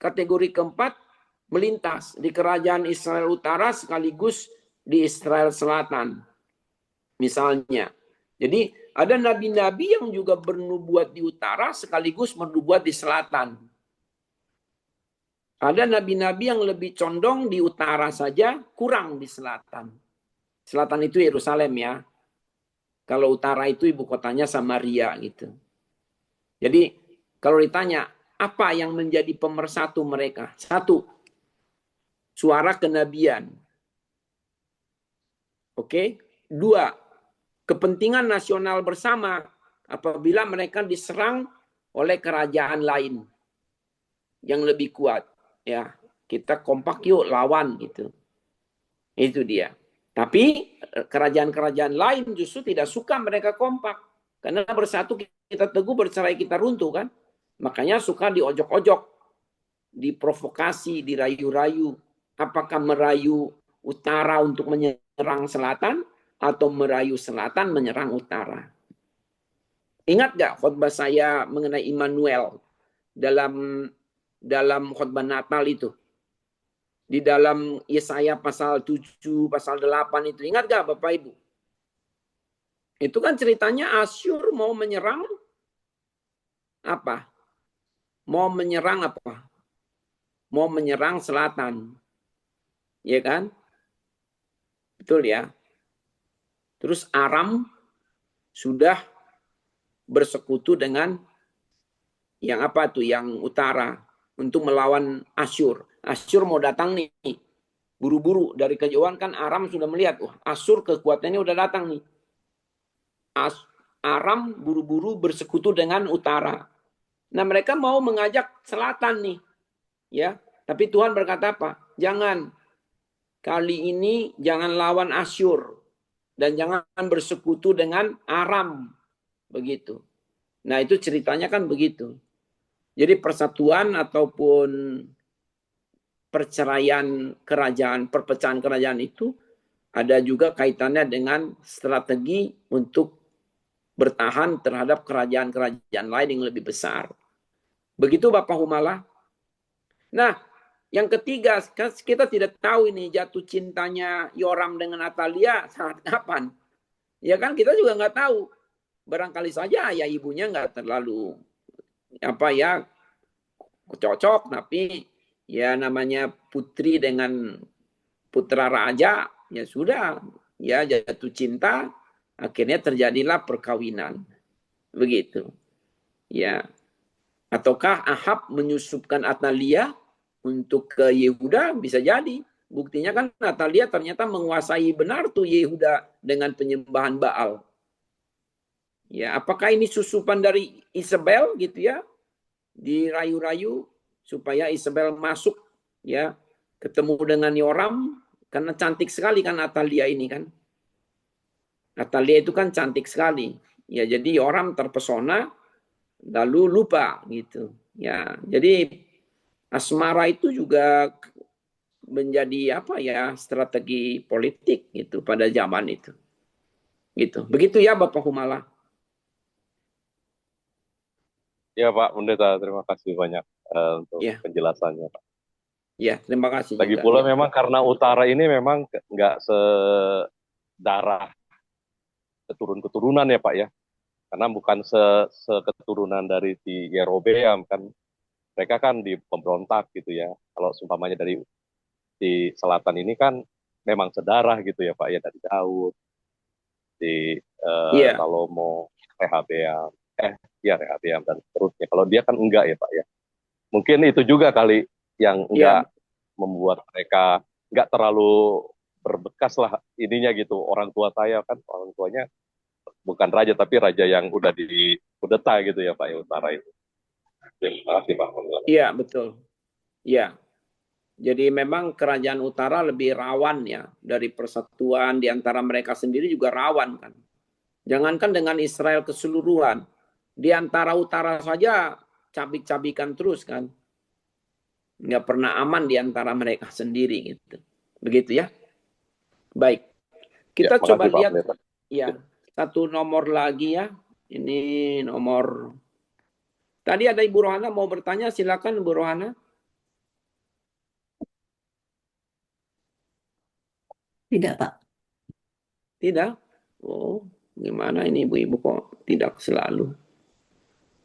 Kategori keempat, melintas di kerajaan Israel utara sekaligus di Israel selatan. Misalnya. Jadi ada nabi-nabi yang juga bernubuat di utara sekaligus bernubuat di selatan. Ada nabi-nabi yang lebih condong di utara saja, kurang di selatan. Selatan itu Yerusalem ya. Kalau utara itu ibu kotanya Samaria gitu. Jadi kalau ditanya apa yang menjadi pemersatu mereka? 1, suara kenabian. Oke. 2, kepentingan nasional bersama apabila mereka diserang oleh kerajaan lain yang lebih kuat. Ya, kita kompak yuk lawan gitu. Itu dia. Tapi kerajaan-kerajaan lain justru tidak suka mereka kompak. Karena bersatu kita teguh, bercerai kita runtuh kan. Makanya suka diojok-ojok, diprovokasi, dirayu-rayu. Apakah merayu utara untuk menyerang selatan atau merayu selatan menyerang utara. Ingat gak khotbah saya mengenai Immanuel dalam khotbah Natal itu? Di dalam Yesaya pasal 7, pasal 8 itu. Ingat gak Bapak Ibu? Itu kan ceritanya Asyur mau menyerang apa? Mau menyerang apa? Mau menyerang selatan. Ya kan? Betul ya? Terus Aram sudah bersekutu dengan yang apa tuh? Yang utara untuk melawan Asyur. Asyur mau datang nih. Buru-buru dari kejauhan kan Aram sudah melihat. Wah, Asyur kekuatannya udah datang nih. Aram buru-buru bersekutu dengan utara. Nah mereka mau mengajak selatan nih. Ya, tapi Tuhan berkata apa? Jangan. Kali ini jangan lawan Asyur. Dan jangan bersekutu dengan Aram. Begitu. Nah itu ceritanya kan begitu. Jadi persatuan ataupun perceraian kerajaan, perpecahan kerajaan itu ada juga kaitannya dengan strategi untuk bertahan terhadap kerajaan-kerajaan lain yang lebih besar. Begitu Bapak Humala. Nah, yang ketiga, kita tidak tahu ini jatuh cintanya Yoram dengan Atalia saat kapan. Ya kan kita juga nggak tahu. Barangkali saja ayah ibunya nggak terlalu cocok, tapi ya namanya putri dengan putra raja, ya sudah, ya jatuh cinta, akhirnya terjadilah perkawinan. Begitu. Ya. Ataukah Ahab menyusupkan Atalia untuk ke Yehuda? Bisa jadi. Buktinya kan Atalia ternyata menguasai benar tuh Yehuda dengan penyembahan Baal. Ya, apakah ini susupan dari Isabel gitu ya? Dirayu-rayu supaya Isabel masuk ya, ketemu dengan Yoram, karena cantik sekali kan Atalia ini kan. Atalia itu kan cantik sekali. Ya, jadi Yoram terpesona lalu lupa gitu. Ya, jadi asmara itu juga menjadi apa ya, strategi politik gitu pada zaman itu. Gitu. Begitu ya Bapak Humala. Ya Pak Pendeta, terima kasih banyak untuk Ya, penjelasannya Pak. ya, terima kasih Lagi juga. pula Ya. memang karena utara ini memang nggak sedarah keturunan ya Pak ya, karena bukan seketurunan dari si Yerobeam kan, mereka kan di pemberontak gitu ya. Kalau seumpamanya dari di selatan ini kan memang sedarah gitu ya Pak ya, dari Daud, di Iya, Salomo, Rehabeam, ya Rehabeam dan seterusnya. Kalau dia kan enggak ya Pak ya. Mungkin itu juga kali yang iya, enggak membuat mereka enggak terlalu berbekas lah ininya gitu. Orang tua saya kan orang tuanya bukan raja tapi raja yang udah di kudeta gitu ya Pak ya, utara itu. Terima kasih Pak. iya, betul. Iya. Jadi memang kerajaan utara lebih rawan ya dari persatuan di antara mereka sendiri juga rawan kan. Jangankan dengan Israel keseluruhan, di antara utara saja cabik-cabikan terus kan. Nggak pernah aman di antara mereka sendiri gitu. Begitu ya. Baik. Ya, Kita coba makasih Pak lihat Pendeta. ya satu nomor lagi ya. Ini nomor. Tadi ada Ibu Rohana mau bertanya, silakan Ibu Rohana. Tidak, Pak. Tidak? Oh, gimana ini ibu-ibu kok tidak selalu?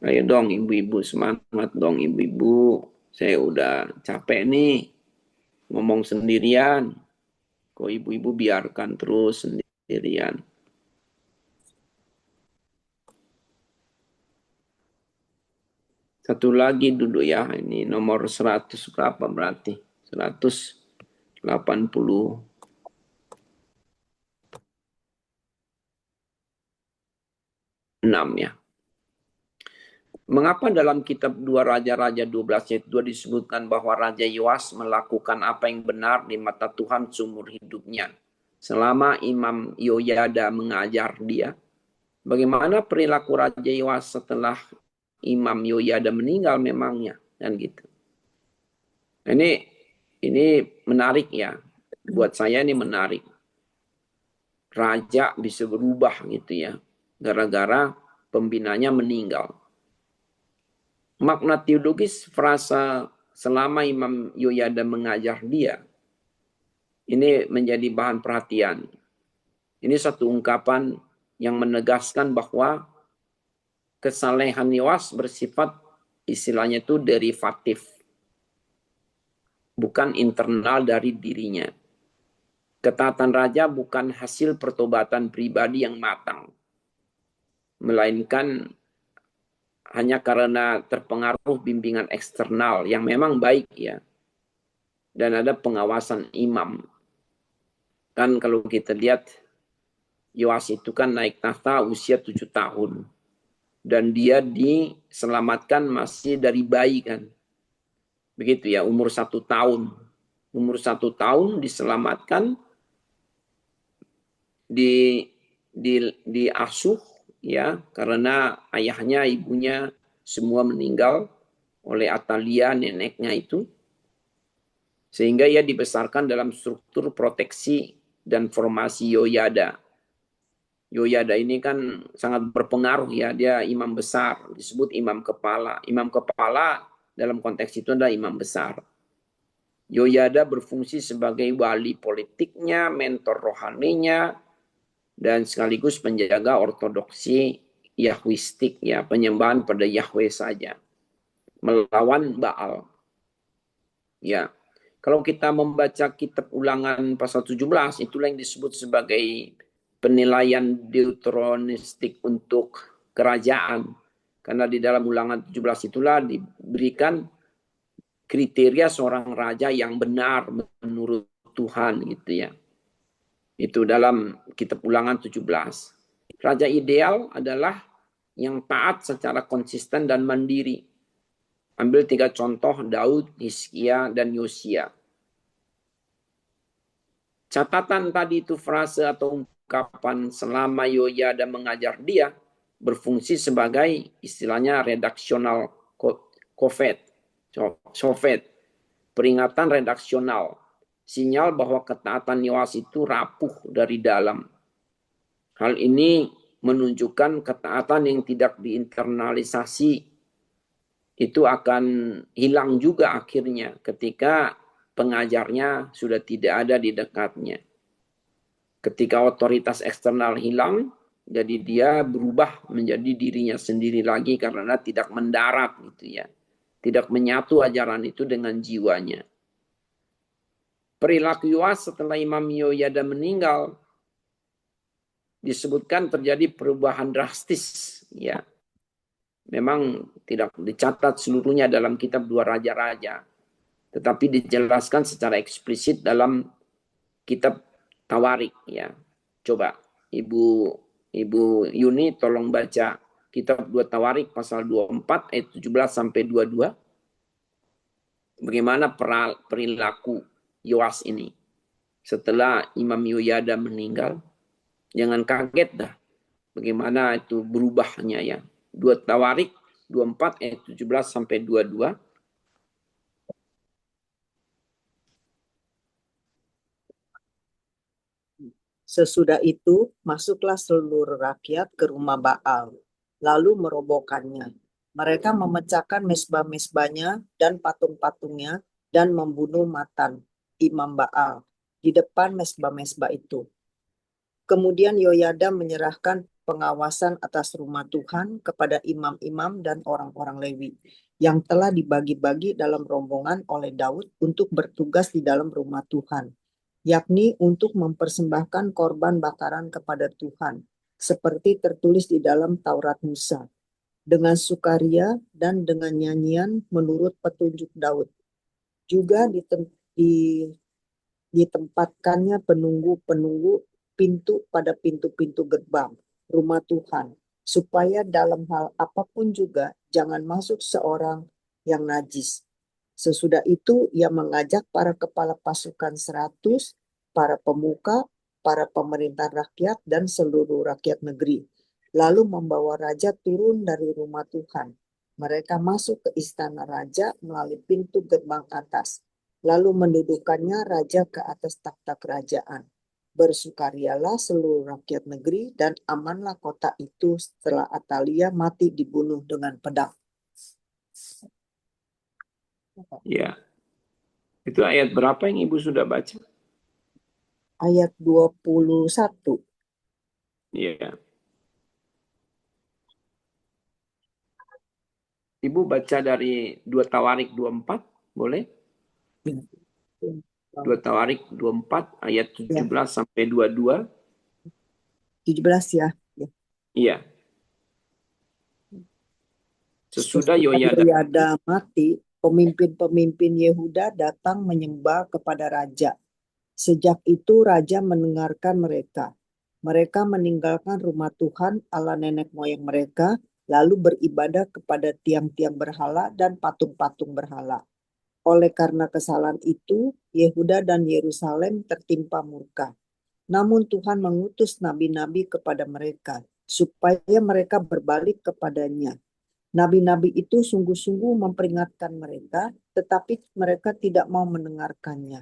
Ayo dong ibu-ibu, semangat dong ibu-ibu. Saya udah capek nih ngomong sendirian. Kok ibu-ibu biarkan terus sendirian? Satu lagi dulu ya, ini nomor 100 berapa berarti? 186 ya. Mengapa dalam kitab 2 Raja-Raja 12 ayat 2 disebutkan bahwa Raja Yoas melakukan apa yang benar di mata Tuhan seumur hidupnya? Selama Imam Yoyada mengajar dia. Bagaimana perilaku Raja Yoas setelah Imam Yoyada meninggal memangnya? Dan gitu. Ini menarik ya. Buat saya ini menarik. Raja bisa berubah gitu ya. Gara-gara pembinanya meninggal. Makna teologis frasa selama Imam Yoyada mengajar dia, ini menjadi bahan perhatian. Ini satu ungkapan yang menegaskan bahwa kesalehan Yoas bersifat istilahnya itu derivatif, bukan internal dari dirinya. Ketaatan raja bukan hasil pertobatan pribadi yang matang, melainkan hanya karena terpengaruh bimbingan eksternal yang memang baik ya. Dan ada pengawasan imam. Kan kalau kita lihat Yoas itu kan naik tahta usia 7 tahun. Dan dia diselamatkan masih dari bayi kan. Begitu ya, umur 1 tahun. Umur 1 tahun diselamatkan, diasuh ya, karena ayahnya, ibunya semua meninggal oleh Atalia, neneknya itu. Sehingga ia dibesarkan dalam struktur proteksi dan formasi Yoyada. Yoyada ini kan sangat berpengaruh ya, dia imam besar, disebut imam kepala. Imam kepala dalam konteks itu adalah imam besar. Yoyada berfungsi sebagai wali politiknya, mentor rohaninya, dan sekaligus penjaga ortodoksi Yahwistik ya, penyembahan pada Yahweh saja, melawan Baal. Ya, kalau kita membaca kitab Ulangan pasal 17, itulah yang disebut sebagai penilaian deuteronistik untuk kerajaan. Karena di dalam Ulangan 17 itulah diberikan kriteria seorang raja yang benar menurut Tuhan gitu ya. Itu dalam kitab Ulangan 17. Raja ideal adalah yang taat secara konsisten dan mandiri. Ambil 3 contoh, Daud, Hizkia, dan Yosia. Catatan tadi itu frase atau ungkapan selama Yoyada mengajar dia berfungsi sebagai istilahnya redaksional sofet, peringatan redaksional, sinyal bahwa ketaatan Yoas itu rapuh dari dalam. Hal ini menunjukkan ketaatan yang tidak diinternalisasi itu akan hilang juga akhirnya ketika pengajarnya sudah tidak ada di dekatnya. Ketika otoritas eksternal hilang, jadi dia berubah menjadi dirinya sendiri lagi karena tidak mendarat gitu ya. Tidak menyatu ajaran itu dengan jiwanya. Perilaku Yoas setelah Imam Yoyada meninggal disebutkan terjadi perubahan drastis ya. Memang tidak dicatat seluruhnya dalam kitab 2 Raja-Raja, tetapi dijelaskan secara eksplisit dalam kitab Tawarik ya. Coba Ibu Yuni tolong baca kitab 2 Tawarik pasal 24 ayat 17 sampai 22. Bagaimana perilaku Yoas ini setelah Imam Yoyada meninggal. Jangan kaget dah bagaimana itu berubahnya ya. 2 Tawarik 24 ayat 17 sampai 22. Sesudah itu, masuklah seluruh rakyat ke rumah Baal, lalu merobohkannya. Mereka memecahkan mesbah-mesbahnya dan patung-patungnya dan membunuh Matan, imam Baal, di depan mesbah-mesbah itu. Kemudian Yoyada menyerahkan pengawasan atas rumah Tuhan kepada imam-imam dan orang-orang Lewi yang telah dibagi-bagi dalam rombongan oleh Daud untuk bertugas di dalam rumah Tuhan, yakni untuk mempersembahkan korban bakaran kepada Tuhan, seperti tertulis di dalam Taurat Musa, dengan sukaria dan dengan nyanyian menurut petunjuk Daud. Juga ditempatkannya penunggu-penunggu pintu pada pintu-pintu gerbang rumah Tuhan, supaya dalam hal apapun juga jangan masuk seorang yang najis. Sesudah itu ia mengajak para kepala pasukan 100, para pemuka, para pemerintah rakyat, dan seluruh rakyat negeri. Lalu membawa raja turun dari rumah Tuhan. Mereka masuk ke istana raja melalui pintu gerbang atas. Lalu mendudukannya raja ke atas takhta kerajaan. Bersukarialah seluruh rakyat negeri dan amanlah kota itu setelah Atalia mati dibunuh dengan pedang. Ya. Itu ayat berapa yang Ibu sudah baca? Ayat 21. Iya. Ibu baca dari 2 Tawarik 24, boleh? 2 Tawarik 24 ayat 17 sampai 22. 17 ya. Iya. Sesudah Yoyada mati, pemimpin-pemimpin Yehuda datang menyembah kepada raja. Sejak itu raja mendengarkan mereka. Mereka meninggalkan rumah Tuhan Allah nenek moyang mereka, lalu beribadah kepada tiang-tiang berhala dan patung-patung berhala. Oleh karena kesalahan itu, Yehuda dan Yerusalem tertimpa murka. Namun Tuhan mengutus nabi-nabi kepada mereka, supaya mereka berbalik kepadanya. Nabi-nabi itu sungguh-sungguh memperingatkan mereka, tetapi mereka tidak mau mendengarkannya.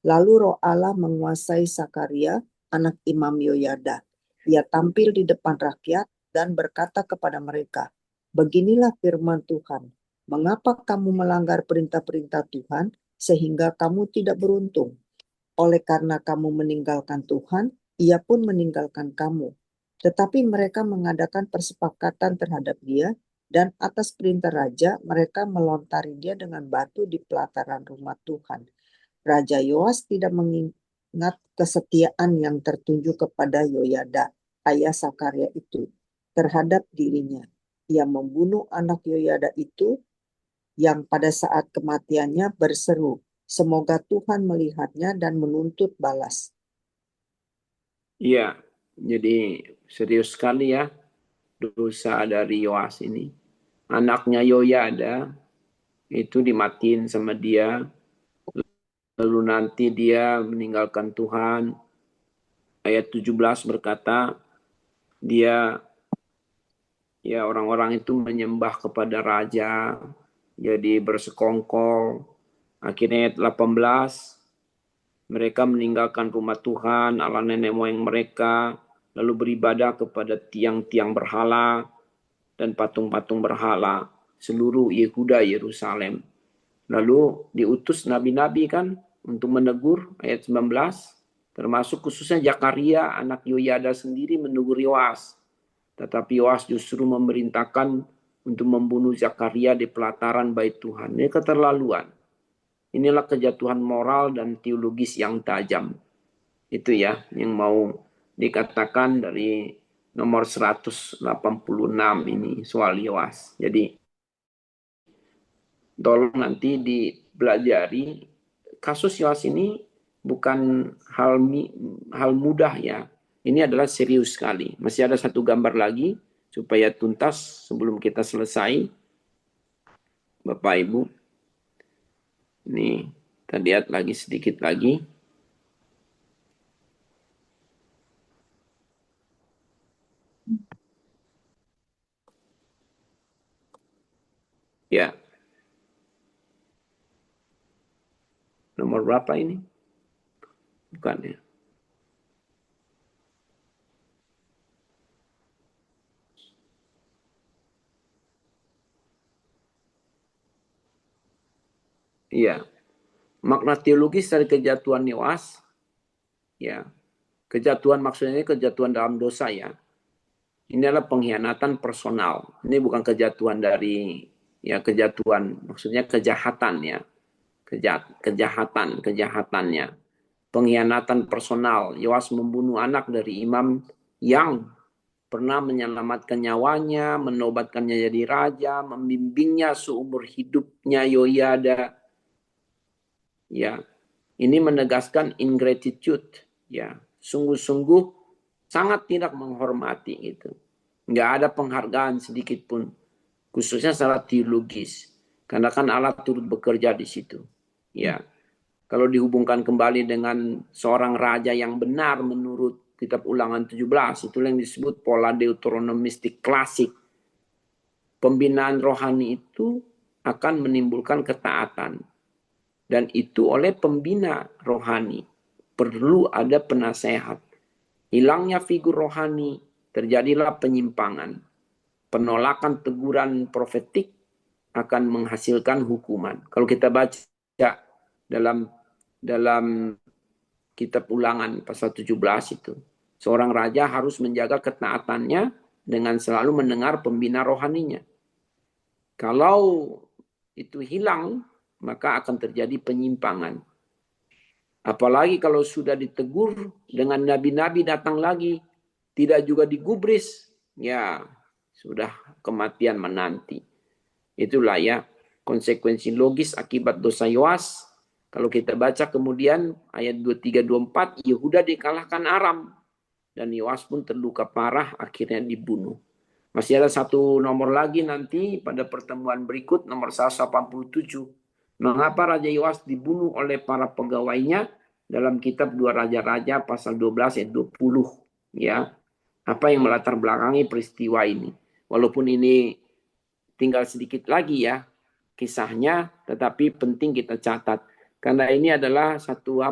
Lalu Roh Allah menguasai Sakaria, anak Imam Yoyada. Ia tampil di depan rakyat dan berkata kepada mereka, "Beginilah firman Tuhan. Mengapa kamu melanggar perintah-perintah Tuhan sehingga kamu tidak beruntung? Oleh karena kamu meninggalkan Tuhan, Ia pun meninggalkan kamu." Tetapi mereka mengadakan persepakatan terhadap dia, dan atas perintah raja mereka melontari dia dengan batu di pelataran rumah Tuhan. Raja Yoas tidak mengingat kesetiaan yang tertunjuk kepada Yoyada, ayah Sakaria itu, terhadap dirinya. Ia membunuh anak Yoyada itu yang pada saat kematiannya berseru, Semoga Tuhan melihatnya dan menuntut balas. Iya, jadi serius sekali ya dosa dari Yoas ini. Anaknya Yoyada itu dimatiin sama dia, lalu nanti dia meninggalkan Tuhan. Ayat 17 berkata, dia ya orang-orang itu menyembah kepada raja, jadi bersekongkol. Akhirnya ayat 18, mereka meninggalkan rumah Tuhan, Allah nenek moyang mereka, lalu beribadah kepada tiang-tiang berhala dan patung-patung berhala seluruh Yehuda Yerusalem. Lalu diutus nabi-nabi kan untuk menegur, ayat 19, termasuk khususnya Zakaria anak Yoyada sendiri menegur Yoas. Tetapi Yoas justru memerintahkan untuk membunuh Zakaria di pelataran bait Tuhan. Ini keterlaluan. Inilah kejatuhan moral dan teologis yang tajam. Itu ya yang mau dikatakan dari nomor 186 ini soal Yoas. Jadi tolong nanti dipelajari, kasus Yoas ini bukan hal mudah ya. Ini adalah serius sekali. Masih ada satu gambar lagi supaya tuntas sebelum kita selesai. Bapak Ibu. Ini kita lihat lagi sedikit lagi. Ya. Nomor berapa ini? Bukan ya. Iya. Makna teologis dari kejatuhan Yoas, ya. Kejatuhan maksudnya kejatuhan dalam dosa ya. Ini adalah pengkhianatan personal. Ini bukan kejatuhan dari ya kejatuhan, maksudnya kejahatan ya. Kejahatannya. Pengkhianatan personal. Yoas membunuh anak dari imam yang pernah menyelamatkan nyawanya, menobatkannya jadi raja, membimbingnya seumur hidupnya Yoyada. Ya, ini menegaskan ingratitude. Ya, sungguh-sungguh sangat tidak menghormati itu. Nggak ada penghargaan sedikit pun, khususnya secara teologis, karena kan Allah turut bekerja di situ. Ya, kalau dihubungkan kembali dengan seorang raja yang benar menurut Kitab Ulangan 17, itulah yang disebut pola deuteronomistik klasik. Pembinaan rohani itu akan menimbulkan ketaatan. Dan itu oleh pembina rohani. Perlu ada penasehat. Hilangnya figur rohani, terjadilah penyimpangan. Penolakan teguran profetik akan menghasilkan hukuman. Kalau kita baca dalam Kitab Ulangan pasal 17 itu, seorang raja harus menjaga ketaatannya dengan selalu mendengar pembina rohaninya. Kalau itu hilang, maka akan terjadi penyimpangan. Apalagi kalau sudah ditegur dengan nabi-nabi datang lagi, tidak juga digubris, ya sudah kematian menanti. Itulah ya konsekuensi logis akibat dosa Yoas. Kalau kita baca kemudian ayat 23-24, Yehuda dikalahkan Aram. Dan Yoas pun terluka parah, akhirnya dibunuh. Masih ada satu nomor lagi nanti pada pertemuan berikut, nomor 187. Mengapa Raja Yoas dibunuh oleh para pegawainya dalam kitab 2 Raja-Raja pasal 12 ayat 20. Ya, apa yang melatar belakangi peristiwa ini. Walaupun ini tinggal sedikit lagi ya kisahnya, tetapi penting kita catat. Karena ini adalah satu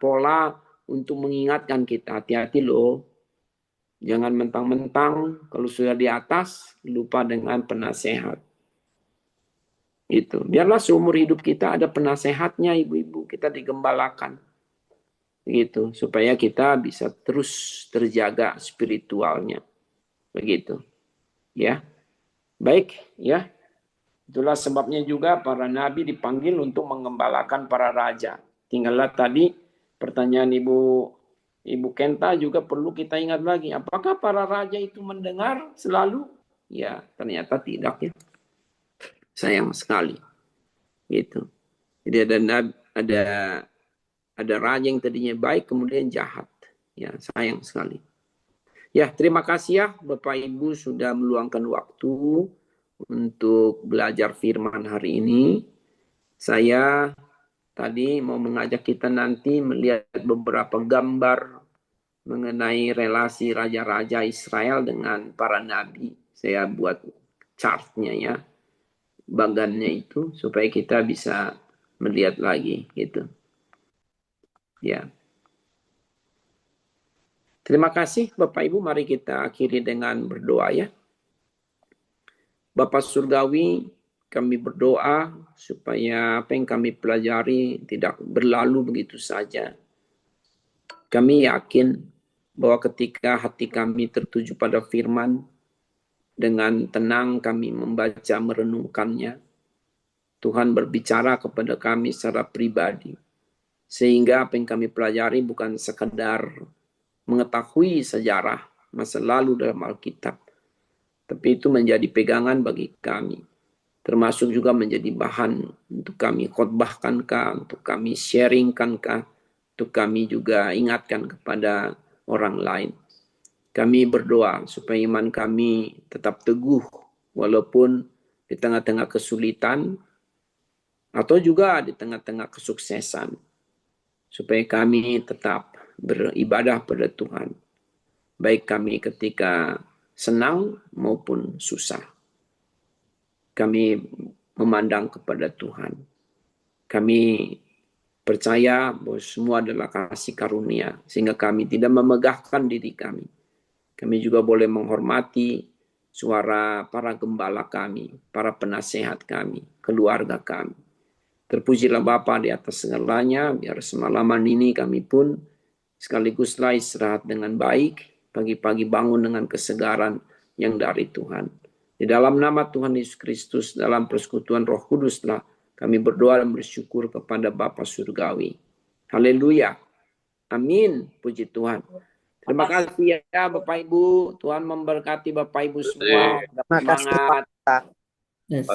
pola untuk mengingatkan kita, hati-hati loh. Jangan mentang-mentang kalau sudah di atas lupa dengan penasehat. Itu. Biarlah seumur hidup kita ada penasehatnya, ibu-ibu, kita digembalakan. Begitu, supaya kita bisa terus terjaga spiritualnya. Begitu. Ya. Baik, ya. Itulah sebabnya juga para nabi dipanggil untuk mengembalakan para raja. Tinggallah tadi pertanyaan Ibu Kenta juga perlu kita ingat lagi. Apakah para raja itu mendengar selalu? Ya, ternyata tidak ya. Sayang sekali. Gitu. Jadi ada raja yang tadinya baik kemudian jahat. Ya, sayang sekali. Ya, terima kasih ya Bapak Ibu sudah meluangkan waktu untuk belajar firman hari ini. Saya tadi mau mengajak kita nanti melihat beberapa gambar mengenai relasi raja-raja Israel dengan para nabi. Saya buat chartnya ya, bagannya itu supaya kita bisa melihat lagi gitu. Ya. Terima kasih Bapak Ibu, mari kita akhiri dengan berdoa ya. Bapak Surgawi, kami berdoa supaya apa yang kami pelajari tidak berlalu begitu saja. Kami yakin bahwa ketika hati kami tertuju pada firman, dengan tenang kami membaca merenungkannya, Tuhan berbicara kepada kami secara pribadi. Sehingga apa yang kami pelajari bukan sekedar mengetahui sejarah masa lalu dalam Alkitab, tapi itu menjadi pegangan bagi kami, termasuk juga menjadi bahan untuk kami khotbahkankah, untuk kami sharingkankah, untuk kami juga ingatkan kepada orang lain. Kami berdoa supaya iman kami tetap teguh walaupun di tengah-tengah kesulitan atau juga di tengah-tengah kesuksesan, supaya kami tetap beribadah pada Tuhan, baik kami ketika senang maupun susah. Kami memandang kepada Tuhan. Kami percaya bahwa semua adalah kasih karunia, sehingga kami tidak memegahkan diri kami. Kami juga boleh menghormati suara para gembala kami, para penasehat kami, keluarga kami. Terpujilah Bapa di atas segalanya, biar semalaman ini kami pun sekaliguslah istirahat dengan baik, pagi-pagi bangun dengan kesegaran yang dari Tuhan. Di dalam nama Tuhan Yesus Kristus, dalam persekutuan Roh Kuduslah, kami berdoa dan bersyukur kepada Bapa Surgawi. Haleluya. Amin. Puji Tuhan. Terima kasih ya Bapak Ibu. Tuhan memberkati Bapak Ibu semua. Terima kasih, Semangat. Yes,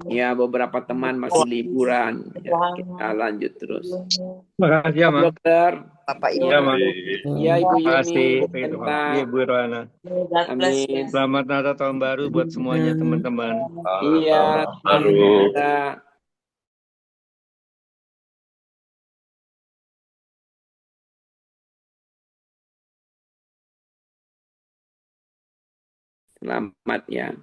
Ya, beberapa teman masih liburan. Ya, kita lanjut terus. Terima kasih ya, Mang. Dokter. Bapak Ibu. Ya, Mang. Ya, Ibu Terima Yuni, kasih. Ibu Iya, Penta. Bu Rohana. Amin. Selamat Natal tahun baru buat semuanya teman-teman. Iya, Baru. kita selamat ya.